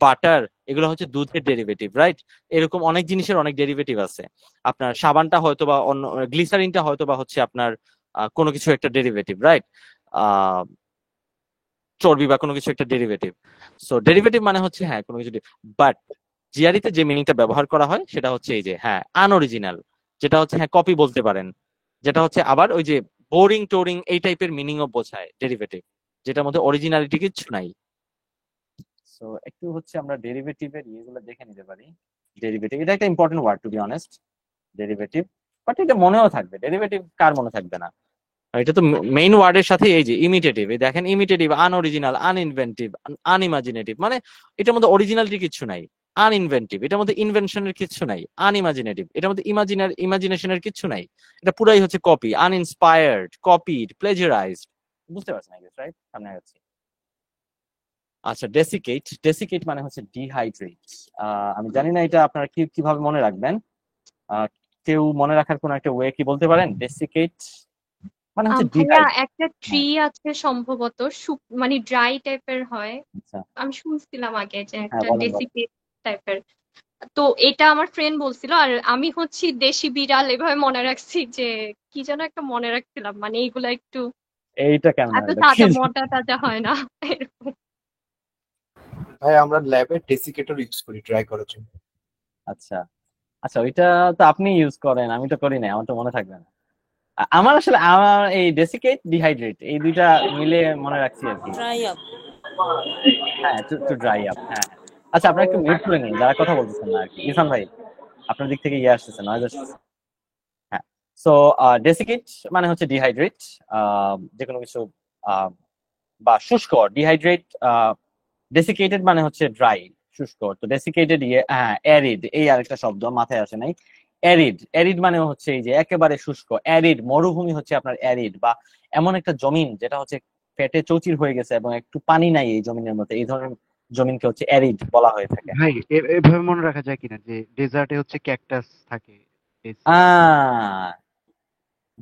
বাটার, এগুলো হচ্ছে দুধের ডেরিভেটিভ, রাইট? এরকম অনেক জিনিসের অনেক ডেরিভেটিভ আছে। আপনার সাবানটা হয়তো বা অন্য গ্লিসারিনটা হয়তো বা হচ্ছে আপনার কোনো কিছু একটা ডেরিভেটিভ, রাইট? চর্বি বা কোনো কিছু একটা ডেরিভেটিভ। সো ডেরিভেটিভ মানে হচ্ছে হ্যাঁ কোনো কিছু, বাট জিআরিতে যে মিনিংটা ব্যবহার করা হয় সেটা হচ্ছে এই যে হ্যাঁ আনঅরিজিনাল, যেটা হচ্ছে হ্যাঁ কপি বলতে পারেন, যেটা হচ্ছে আবার ওই যে বোরিং টোরিং এই টাইপের মিনিংও বোঝায় ডেরিভেটিভ, যেটার মধ্যে অরিজিনালিটি কিছু নাই। সো একটু হচ্ছে আমরা ডেরিভেটিভের ইয়েগুলো দেখে নিতে পারি। ডেরিভেটিভ এটা একটা important word to be honest, derivative. But এটা মনেও থাকবে, ডেরিভেটিভ কার মনে থাকবে না? আর এটা তো মেইন ওয়ার্ডের সাথে এই যে ইমিটেটিভ, এই দেখেন ইমিটেটিভ, আনঅরিজিনাল, আনইনভেন্টিভ, আনইমাজিনেটিভ, মানে এটার মধ্যে অরিজিনালিটি কিছু নাই। আনইনভেন্টিভ, এটার মধ্যে ইনভেনশনের কিছু নাই। আনইমাজিনেটিভ, এটার মধ্যে ইমাজিনেশনের কিছু নাই। এটা পুরাই হচ্ছে কপি, আনইন্সপায়ার্ড, কপিড, প্লেজারাইজড। বুঝতে পারছেন আই গেস, রাইট? সামনে আগাচ্ছি। আচ্ছা, ডেসিকেট, ডেসিকেট মানে হচ্ছে ডিহাইড্রেট। আমি জানি না এটা আপনারা কিভাবে মনে রাখবেন। কেউ মনে রাখার কোন একটা ওয়ে কি বলতে পারেন? ডেসিকেট মানে হচ্ছে ভাইয়া ডিহাইড্রেট। একটা ট্রি আছে সম্ভবত, মানে ড্রাই টাইপের হয়, আচ্ছা, আমি শুনছিলাম আগে যে হ্যাঁ একটা বলেন বলেন। ডেসিকেট টাইপের। তো এটা আমার ফ্রেন্ড বলছিল, আর আমি হচ্ছি দেশি বিড়াল এভাবে মনে রাখছি, যে কি যেন একটা মনে রাখছিলাম, মানে এইগুলা একটু এইটা কেমন এত হলো? তাজা মোটা তাজা হয় না এরকম। ভাই আমরা ল্যাবে ডেসিকেটর ইউজ করি ড্রাই করার জন্য। আচ্ছা আচ্ছা, ওইটা তো আপনি ইউজ করেন, আমি তো করি না, আমার তো মনে থাকবে না। আমার আসলে আমার এই ডেসিকেট ডিহাইড্রেট এই দুইটা মিলে মনে রাখছি আর কি। Dry up. হ্যাঁ, টু ড্রাই আপ। হ্যাঁ আচ্ছা, আপনারা একটু মিউট করে নিন যারা কথা বলতেছেন না আর কি। ইরফান ভাই আপনার দিক থেকে ইয়ে আসতেছে, নয়েজ আসতেছে। হ্যাঁ, সো ডেসিকেট মানে হচ্ছে ডিহাইড্রেট, যে কোনো কিছু বা শুষ্ক। ডিহাইড্রেট, ডেসিকেটেড মানে হচ্ছে ড্রাই, শুষ্ক। তো ডেসিকেটেড হ্যাঁ অ্যারিড, এই আরেকটা শব্দ মাথায় আসে নাই। অ্যারিড, অ্যারিড মানে হচ্ছে এই যে একেবারে শুষ্ক। অ্যারিড মরুভূমি হচ্ছে আপনার অ্যারিড, বা এমন একটা জমিন যেটা হচ্ছে ফেটে চৌচির হয়ে গেছে এবং একটু পানি নাই এই জমিনের মধ্যে, এই ধরনের জমিনকে হচ্ছে অ্যারিড বলা হয়ে থাকে। ভাই এভাবে মনে রাখা যায় কিনা যে ডেজার্টে হচ্ছে ক্যাকটাস থাকে?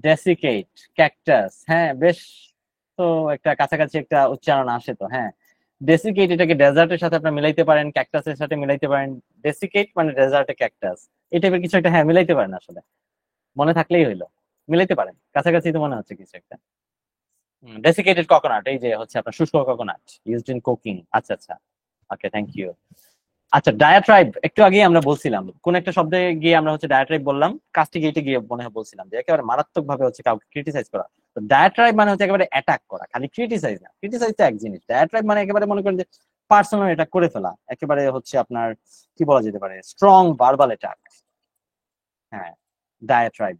ডেসিকেট, ক্যাকটাস, হ্যাঁ বেশ। তো একটা কাছাকাছি একটা উচ্চারণ আসে তো। হ্যাঁ, ডেসিকেট এটাকে ডেজার্টের সাথে আপনার মিলাইতে পারেন, ক্যাকটাসের সাথে মিলাইতে পারেন। ডেসিকেট মানে ডেজার্টে ক্যাকটাস, এই টাইপের কিছু একটা হ্যাঁ মিলাইতে পারেন। আসলে মনে থাকলেই হইলো, মিলাইতে পারেন, কাছাকাছি তো মনে হচ্ছে কিছু একটা। ডেসিকেটেড কোকোনাট, এই যে হচ্ছে আপনার শুষ্ক কোকোনাট ইউজড ইন কুকিং। আচ্ছা আচ্ছা, ওকে, থ্যাংক ইউ। আচ্ছা, ডায়াট্রাইব একটু আগে আমরা বলছিলাম, কোন একটা শব্দে গিয়ে আমরা হচ্ছে ডায়াট্রাইব বললাম, কাস্টিগেটে গিয়ে মনে হয় বলছিলাম যে একেবারে মারাত্মক ভাবে হচ্ছে কাউকে ক্রিটিসাইজ করা। তো ডায়াট্রাইব মানে হচ্ছে একেবারে অ্যাটাক করা, খালি ক্রিটিসাইজ না। ক্রিটিসাইজ তো এক জিনিস, ডায়াট্রাইব মানে একেবারে মনে করেন যে পার্সোনাল অ্যাটাক করে ফেলা, একেবারে হচ্ছে আপনার কি বলা যেতে পারে, স্ট্রং ভার্বাল অ্যাটাক। হ্যাঁ, ডায়াট্রাইব।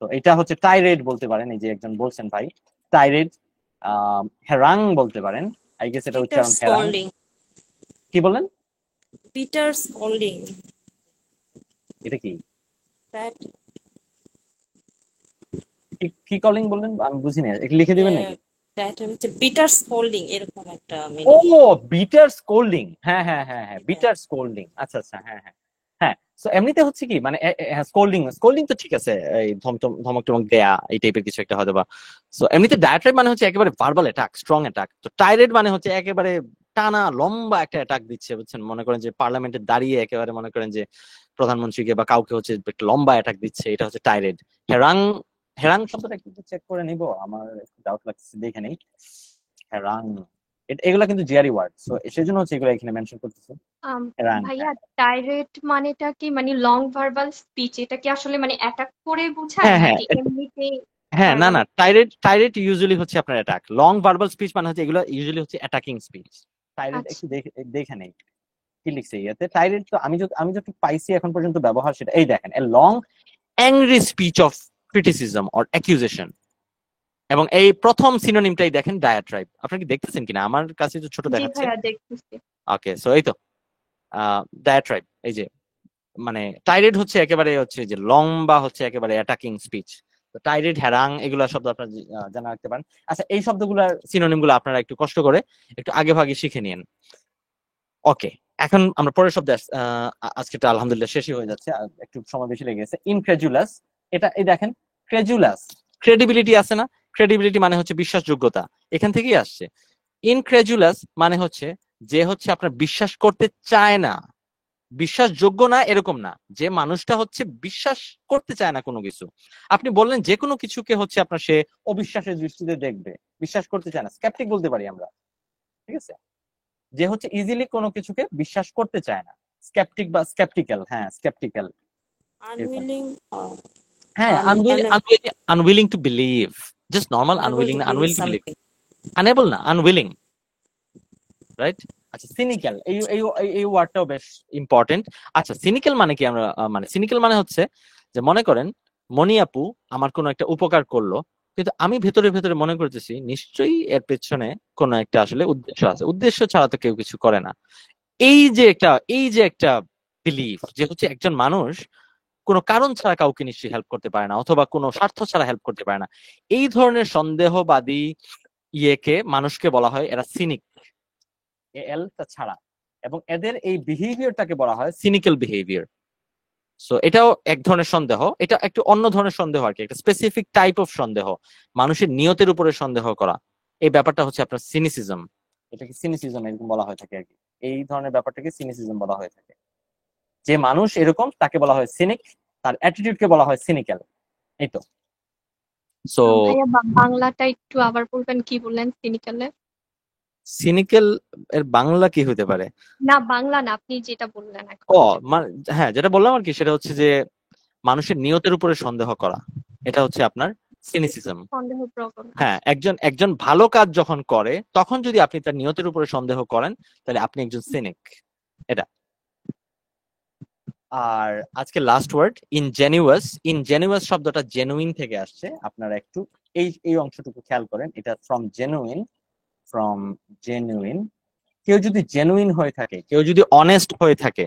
তো এটা হচ্ছে টাইরেড বলতে পারেন, এই যে একজন বলছেন ভাই টাইরেড। হেরাং বলতে পারেন, আই গেস এটা Bitter উচ্চারণ হেরাং। scolding. কি বললেন? Bitter scolding. এটা কি That কি কলিং বললেন? আমি বুঝিনি, একটু লিখে দিবেন নাকি? that হচ্ছে bitter scolding এরকম একটা ও, meaning. বিটার স্কোল্ডিং। হ্যাঁ হ্যাঁ হ্যাঁ হ্যাঁ, বিটার স্কোল্ডিং। আচ্ছা আচ্ছা, হ্যাঁ হ্যাঁ হ্যাঁ। তো এমনিতে হচ্ছে কি মানে স্কোল্ডিং, স্কোল্ডিং তো ঠিক আছে, এই ধমক টমক দেয়া এই টাইপের কিছু একটা হয়তো বা। সো এমনিতে ডায়াট্রাইব মানে হচ্ছে একেবারে ভার্বাল অ্যাটাক, স্ট্রং অ্যাটাক। তো টাইরেড মানে হচ্ছে একেবারে টানা লম্বা একটা অ্যাটাক দিচ্ছে, বুঝছেন? মনে করেন যে পার্লামেন্টে দাঁড়িয়ে একেবারে মনে করেন যে প্রধানমন্ত্রীকে বা কাউকে হচ্ছে একটা লম্বা অ্যাটাক দিচ্ছে, এটা হচ্ছে টাইরেড। হেরাং, হেরাং শব্দটা একটু চেক করে নিব, আমার একটু ডাউট লাগছে, দেখে নেই। হেরাং, এগুলা কিন্তু জিআরই ওয়ার্ড, সো সেজন্য হচ্ছে এগুলো এখানে মেনশন করতেছে। হেরাং, ভাইয়া ডাইরেক্ট মানেটা কি, মানে লং ভার্বাল স্পিচ, এটা কি আসলে মানে অ্যাটাক করে বোঝায় হ্যাঁ হ্যাঁ নাকি এমনিতে হ্যাঁ, না না, ভার্বাল? টাইরেড ইউজুয়ালি হচ্ছে আপনার অ্যাটাক। লং ভার্বাল স্পিচ মানে হচ্ছে এগুলো ইউজুয়ালি হচ্ছে অ্যাটাকিং স্পিচ। টাইরেড আচ্ছা, একটু দেখে নেই কি লিখছে ইয়াতে। টাইরেড তো আমি যত পাইছি এখন পর্যন্ত ব্যবহার, সেটা এই দেখেন, a long angry speech of criticism or accusation. এবং এই প্রথম সিনোনিমটাই দেখেন ডায়াট্রাইব। আপনি কি দেখতেছেন কিনা? আমার কাছে তো ছোট জি দেখাচ্ছে। ভাইয়া দেখতেছি। ওকে, সো এই তো ডায়াট্রাইব, এই যে মানে টাইরেড হচ্ছে একেবারে হচ্ছে যে লম্বা হচ্ছে একেবারে অ্যাটাকিং স্পিচ। তো টাইরেড, হ্যারাং এগুলা শব্দ আপনারা জানা রাখতে পারেন। আচ্ছা, এই শব্দগুলোর সিনোনিম গুলো আপনারা একটু কষ্ট করে একটু আগে ভাগে শিখে নিন। ওকে, এখন আমরা পরের শব্দে আজকেটা আলহামদুলিল্লাহ শেষই হয়ে যাচ্ছে, আর একটু সময় বেশি লেগে গেছে। ইনক্রেজুলাস, এটা এই দেখেন, ক্রেজুলাস, ক্রেডিবিলিটি আছে না? ক্রেডিবিলিটি মানে হচ্ছে বিশ্বাসযোগ্যতা, এখান থেকেই আসছে। ইনক্রেজুলাস মানে হচ্ছে যে হচ্ছে আপনার বিশ্বাস করতে চায় না, বিশ্বাসযোগ্য না এরকম না, যে মানুষটা হচ্ছে বিশ্বাস করতে চায় না কোনো কিছু। আপনি বললেন যে কোনো কিছুকে হচ্ছে আপনার সে অবিশ্বাসের দৃষ্টিতে দেখবে, বিশ্বাস করতে চায় না, স্কেপটিক বলতে পারি আমরা। ঠিক আছে, যে হচ্ছে ইজিলি কোনো কিছুকে বিশ্বাস করতে চায় না, স্কেপটিক বা স্কেপটিক্যাল। হ্যাঁ, স্কেপটিক্যাল। Unwilling. হ্যাঁ, unwilling to believe, just normal unwilling, unable to believe unwilling to believe, something. unable না, unwilling, রাইট? আচ্ছা, সিনিক্যাল, এই ওয়ার্ডটাও বেশ ইম্পর্টেন্ট। আচ্ছা, সিনিক্যাল মানে কি? আমরা মানে সিনিক্যাল মানে হচ্ছে যে মনে করেন মনি আপু আমার কোনো একটা উপকার করলো, কিন্তু আমি ভেতরে ভেতরে মনে করতেছি নিশ্চয়ই এর পেছনে কোনো একটা আসলে উদ্দেশ্য আছে, উদ্দেশ্য ছাড়া তো কেউ কিছু করে না। এই যে একটা বিলিফ যে হচ্ছে একজন মানুষ কোনো কারণ ছাড়া কাউকে নিশ্চয়ই হেল্প করতে পারে না, অথবা কোনো স্বার্থ ছাড়া হেল্প করতে পারে না, এই ধরনের সন্দেহবাদী ইয়েকে মানুষকে বলা হয় এরা সিনিক, এলটা ছাড়া, এবং এদের এই বিহেভিয়ারটাকে বলা হয় সিনিক্যাল বিহেভিয়ার। সো এটাও এক ধরনের সন্দেহ, এটা একটু অন্য ধরনের সন্দেহ আর কি, একটা স্পেসিফিক টাইপ অফ সন্দেহ, মানুষের নিয়তের উপরে সন্দেহ করা, এই ব্যাপারটা হচ্ছে আপনার সিনিসিজম। এটাকে সিনিসিজম এরকম বলা হয়ে থাকে আর কি, এই ধরনের ব্যাপারটাকে সিনিসিজম বলা হয়ে থাকে। যে মানুষ এরকম তাকে বলা হয় সিনিক, তার অ্যাটিটিউডকে বলা হয় সিনিক্যাল। এই তো। সো ভাইয়া বাংলাটা একটু আবার বলবেন, কি বললেন সিনিক্যালে? সিনিক্যাল এর বাংলা কি হতে পারে? না, বাংলা না, আপনি যেটা বললেন এখন। হ্যাঁ, যেটা বললাম আর কি, সেটা হচ্ছে যে মানুষের নিয়তের উপরে সন্দেহ করা, এটা হচ্ছে আপনার সিনিসিজম। সন্দেহ প্রবণ। হ্যাঁ, একজন ভালো কাজ যখন করে তখন যদি আপনি তার নিয়তের উপরে সন্দেহ করেন তাহলে আপনি একজন সিনিক, এটা। আর আজকে লাস্ট ওয়ার্ড ইনজেনুয়াস। ইনজেনুয়াস শব্দটা জেনুইন থেকে আসছে, আপনারা একটু এই অংশটুকু খেয়াল করেন, এটা ফ্রম জেনুইন। কেউ যদি জেনুইন হয়ে থাকে, কেউ যদি অনেস্ট হয়ে থাকে,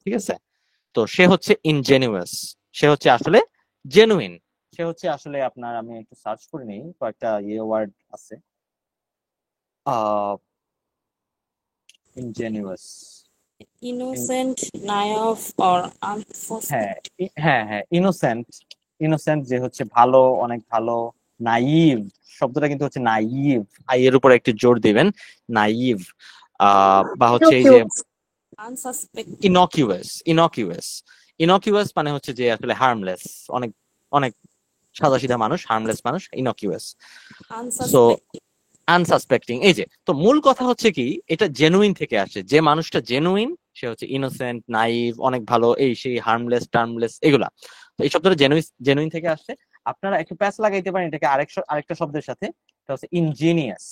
ঠিক আছে, তো সে হচ্ছে ইনজেনুয়াস, সে হচ্ছে আসলে জেনুইন, সে হচ্ছে আসলে আপনার, আমি একটু সার্চ করে নিই, কয়েকটা ওয়ার্ড আছে ইনজেনুয়াস। Innocent, naive or unsuspect. হ্যাঁ, ইনোসেন্ট যে হচ্ছে ভালো, অনেক ভালো। নাইভ শব্দটা কিন্তু হচ্ছে নাইভ, আই এর উপর একটু জোর দিবেন, নাইভ। বা হচ্ছে এই যে Unsuspecting. ইনকিউয়াস মানে হচ্ছে যে আসলে হার্মলেস, অনেক অনেক সাদাসিধা মানুষ, হার্মলেস মানুষ, ইনকিউয়াস। সো আনসাসপেক্টিং, এই যে, তো মূল কথা হচ্ছে কি, এটা জেনুইন থেকে আসে, যে মানুষটা জেনুইন সে হচ্ছে ইনোসেন্ট, নাইভ, অনেক ভালো, এই সেই, হার্মলেস, টার্মলেস, এগুলা। তো এই শব্দটা জেনুইন থেকে আসছে। আপনারা একটু প্যাচ লাগাইতে পারেন এটাকে আরেকটা শব্দের সাথে, এটা হচ্ছে ইনজিনিয়াস।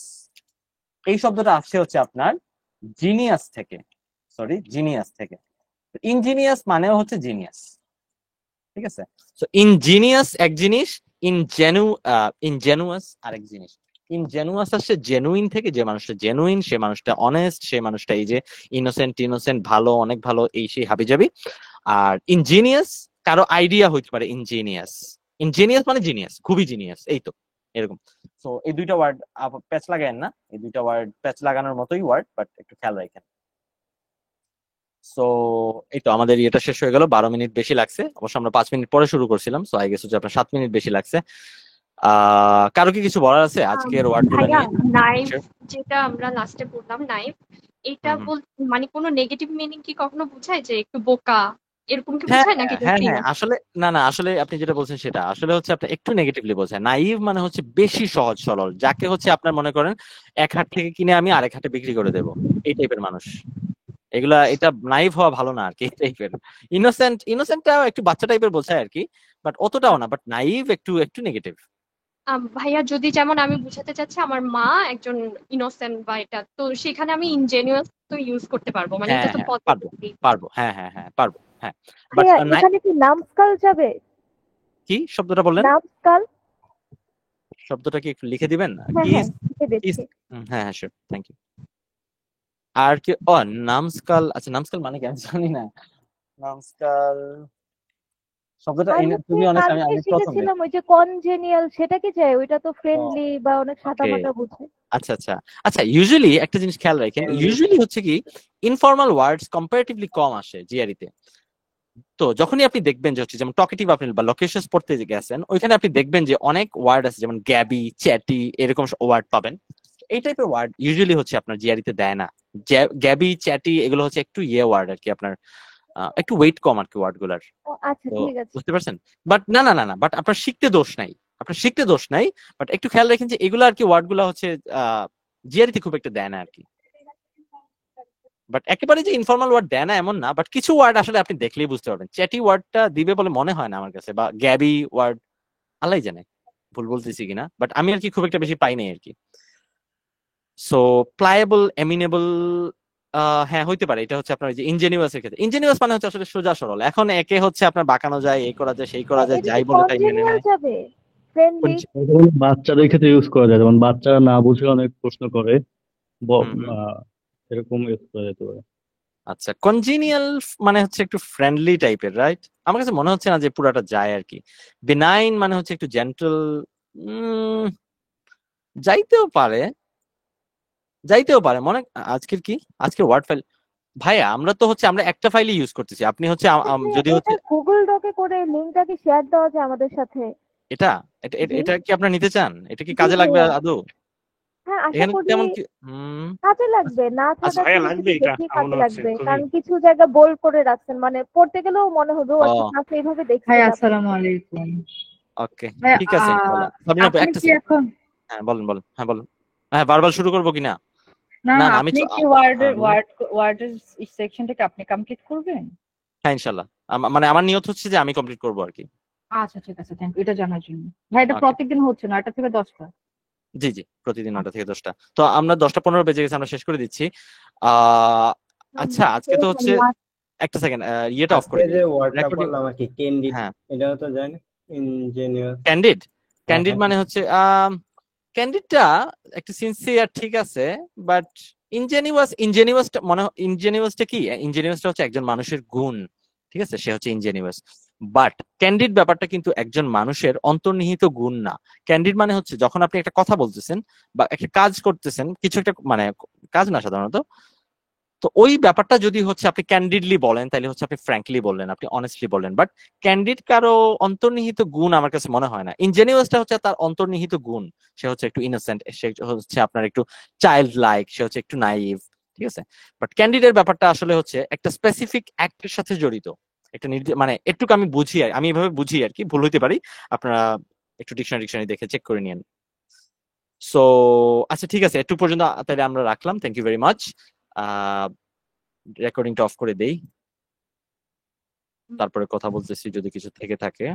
এই শব্দটা আসছে হচ্ছে আপনার জিনিয়াস থেকে, ইনজিনিয়াস মানেও হচ্ছে জিনিয়াস, ঠিক আছে? সো ইনজিনিয়াস এক জিনিস, ইনজেনুয়াস আরেক জিনিস। ইনজেনুয়াস আসছে জেনুইন থেকে, যে মানুষটা জেনুইন সে মানুষটা অনেস্ট, সে মানুষটা এই যে ইনোসেন্ট ভালো, অনেক ভালো, এই সেই হাবিজাবি। আর ইনজিনিয়াস কারো আইডিয়া হইতে পারে, ইনজিনিয়াস মানে জিনিয়াস, খুবই জিনিয়াস, এই তো এরকম। সো এই দুইটা ওয়ার্ড প্যাচ লাগায়েন না, এই দুইটা ওয়ার্ড প্যাচ লাগানোর মতোই ওয়ার্ড, বাট একটু খেয়াল রাখেন। সো এই তো আমাদের এটা শেষ হয়ে গেল, 12 মিনিট বেশি লাগছে, অবশ্য আমরা 5 মিনিট পরে শুরু করছিলাম, সো আই গেস হচ্ছে আপনার 7 মিনিট বেশি লাগছে। কারো কি কিছু বলার আছে আজকের ওয়ার্ডগুলো নিয়ে? নাইভ যেটা আমরা লাস্টে বললাম, নাইভ, এটা মানে কোনো নেগেটিভ মিনিং কি কখনো বোঝায়, যে একটু বোকা এরকম কি বোঝায় নাকি? হ্যাঁ, আসলে না, আসলে আপনি যেটা বলছেন সেটা আসলে হচ্ছে আপনার একটু নেগেটিভলি বোঝায়। নাইভ মানে হচ্ছে বেশি সহজ সরল, যাকে হচ্ছে আপনার মনে করেন এক হাট থেকে কিনে আমি আরেক হাটে বিক্রি করে দেবো, এই টাইপের মানুষ। এটা নাইভ হওয়া ভালো না আর কি, এই টাইপের। ইনোসেন্টটাও একটু বাচ্চা টাইপের বোঝায় আর কি, বাট অতটাও না, বাট নাইভ একটু নেগেটিভ। ভাইয়া যদি যেমন আমি বুঝাতে চাচ্ছি আমার মা একজন ইনোসেন্ট বা এটা, তো সেখানে আমি ইনজেনুয়াস তো ইউজ করতে পারবো, মানে এটা তো পারবো, হ্যাঁ পারবো, হ্যাঁ। এখানে কি নামস্কাল যাবে? কি শব্দটা বললেন? নামস্কাল শব্দটা কি একটু লিখে দিবেন? হ্যাঁ, শিওর, থ্যাংক ইউ। আর কি নামস্কাল, আচ্ছা নামস্কাল মানে কি আমি জানি না। নামস্কাল শব্দটা তুমি অনেক আমি প্রথম শিখেছিলাম, ওই যে কনজেনিয়াল, সেটা কি চাই? ওইটা তো ফ্রেন্ডলি বা অনেক সাদামাটা বোঝায়। আচ্ছা, ইউজুয়ালি একটা জিনিস খেয়াল রাখেন, ইউজুয়ালি হচ্ছে কি ইনফর্মাল ওয়ার্ডস কম্পারেটিভলি কম আসে জিআরইতে। তো যখনই আপনি দেখবেন যে হচ্ছে যেমন টকেটিভ আপনি বা লোকেশনস পড়তে গেছেন, ওইখানে আপনি দেখবেন যে অনেক ওয়ার্ড আছে, যেমন গ্যাবি, চ্যাটি, এরকম ওয়ার্ড পাবেন। এই টাইপের ওয়ার্ড ইউজুয়ালি হচ্ছে আপনার জিআরইতে দেয় না। গ্যাবি, চ্যাটি এগুলো হচ্ছে একটু ওয়ার্ড আর কি, আপনার একটু ওয়েট কম আর কি ওয়ার্ড গুলার। আচ্ছা, ঠিক আছে, বুঝতে পারছেন? বাট না, বাট আপনার শিখতে দোষ নাই, বাট একটু খেয়াল রাখেন যে এগুলো আর কি ওয়ার্ড গুলা হচ্ছে জিআরইতে খুব একটা দেয় না আর কি। বাট একেবারে যে ইনফর্মাল ওয়ার্ড দেয় না এমন না, বাট কিছু ওয়ার্ড আসলে আপনি দেখলেই বুঝতে পারবেন। চ্যাটি ওয়ার্ডটা দিবে বলে মনে হয় না আমার কাছে, বা গ্যাবি ওয়ার্ড আল্লাহ জানে ভুল বলতেছি কিনা, বাট আমি আর কি খুব একটা বেশি পাই নাই আর কি। সো প্লায়েবল, এমিনেবল, হ্যাঁ হইতে পারে। এটা হচ্ছে আপনার যে ইনজেনিউয়াস এর ক্ষেত্রে, ইনজেনিউয়াস মানে হচ্ছে আসলে সোজা সরল। এখন একে হচ্ছে আপনার বাঁকানো যায়, এই করা যায়, সেই করা যায়, এটা যাই কি বলে তাই মেনে কনজেনিয়াল নেয়। যাবে? ফ্রেন্ডলি? এটা কিন্তু বাচ্চাদের ক্ষেত্রে ইউজ করা যায়, যেমন বাচ্চারা না বুঝে অনেক প্রশ্ন করে, হুম হুম। এরকম ইউজ করা যেতে পারে। আচ্ছা, কনজিনিয়াল মানে হচ্ছে একটু ফ্রেন্ডলি টাইপের, রাইট? আমার কাছে মনে হচ্ছে না যে পুরাটা যায় আর কি। বেনাইন মানে হচ্ছে একটু জেন্টল, যাইতেও পারে, যাইতেও পারে মনে। আজকের কি, আজকের ওয়ার্ড ফাইল ভাইয়া, আমরা তো হচ্ছে আমরা একটা ফাইলই ইউজ করতেছি। আপনি হচ্ছে যদি এটা হচ্ছে গুগল ডকে করে লিংকটা কি শেয়ার দেওয়া যায় আমাদের সাথে? এটা এটা জি এটা কি আপনারা নিতে চান? এটা কি জি কাজে লাগবে ভাইয়া। আদৌ? হ্যাঁ আশা এখানে করি তেমন কি কাজে লাগবে, না আচ্ছা থাকার ভাইয়া, থেকে লাগবে কিছু এটা বেশি আমার কাজে মনে হচ্ছে লাগবে, খুবই। কারণ কিছু জায়গা বোল্ড করে রাখছেন, মানে পড়তে গেলেও মনে হবে ও ও আচ্ছা ক্লাসে এইভাবে ভাই দেখছিলাম। আসসালামু আলাইকুম। ওকে, ভাই ঠিক আছে ইনশাআল্লাহ। সাবিনা আপু, আপনি একটা কি সেকেন্ড। এখন হ্যাঁ বলেন বলেন, হ্যাঁ বলেন। হ্যাঁ বারবার শুরু করবো কিনা? না না না না আমি আপনি তো কি হ্যাঁ বলেন। ওয়ার্ডের সেকশনটাকে আপনি কমপ্লিট করবেন? হ্যাঁ ইনশাআল্লাহ, মানে আমার নিয়ত হচ্ছে যে আমি কমপ্লিট করবো আর কি। আচ্ছা ঠিক আছে, থ্যাংক ইউ এটা জানার জন্য। ভাই এটা ওকে, প্রত্যেকদিন হচ্ছে 9টা থেকে 10টা? জি জি, প্রতিদিন 9টা থেকে 10টা। তো আমরা 10টা 15 বেজে গেছে, আমরা শেষ করে দিচ্ছি। আহ আচ্ছা, আজকে তো হচ্ছে একটা সেকেন্ড, ইয়েটা অফ করে আজকে দিই, যে ওয়ার্ডটা রেকর্ডিং। পড়লাম আর কি, ক্যান্ডিড, হ্যাঁ, এটাও তো জানি ইঞ্জিনিয়ার। ক্যান্ডিড, হ্যাঁ ক্যান্ডিড হ্যাঁ মানে হচ্ছে ক্যান্ডিডটা একটা সিনসিয়ার, ঠিক আছে, বাট ইনজেনিউয়াসটা মনে ইনজেনিউয়াসটা কি, ইনজেনিউয়াসটা হচ্ছে একজন মানুষের গুণ, ঠিক আছে, সে হচ্ছে ইনজেনিউয়াস। বাট ক্যান্ডিড ব্যাপারটা কিন্তু একজন মানুষের অন্তর্নিহিত গুণ না। ক্যান্ডিড মানে হচ্ছে যখন আপনি একটা কথা বলতেছেন বা একটা কাজ করতেছেন, কিছু একটা মানে কাজ না সাধারণত, তো ওই ব্যাপারটা যদি হচ্ছে আপনি ক্যান্ডিডলি বলেন, তাহলে হচ্ছে আপনি ফ্র্যাঙ্কলি বললেন, আপনি অনেস্টলি বললেন। বাট ক্যান্ডিড কারো অন্তর্নিহিত গুণ আমার কাছে মনে হয় না। ইনজেনিউয়াসটা হচ্ছে তার অন্তর্নিহিত গুণ, সে হচ্ছে একটু ইনোসেন্ট, সে হচ্ছে আপনার একটু চাইল্ড লাইক, সে হচ্ছে একটু নাইভ, ঠিক আছে। বাট ক্যান্ডিডের ব্যাপারটা আসলে হচ্ছে একটা স্পেসিফিক অ্যাক্টের সাথে জড়িত, একটা মানে একটুকু আমি বুঝি, আমি এভাবে বুঝি আর কি, ভুল হইতে পারি, আপনারা একটু ডিকশনারি দেখে চেক করে নিন। সো আচ্ছা ঠিক আছে, একটু পর্যন্ত তাহলে আমরা রাখলাম। Thank you very much. রেকর্ডিংটা অফ করে দেই, তারপরে কথা বলতেছি যদি কিছু থেকে থাকে।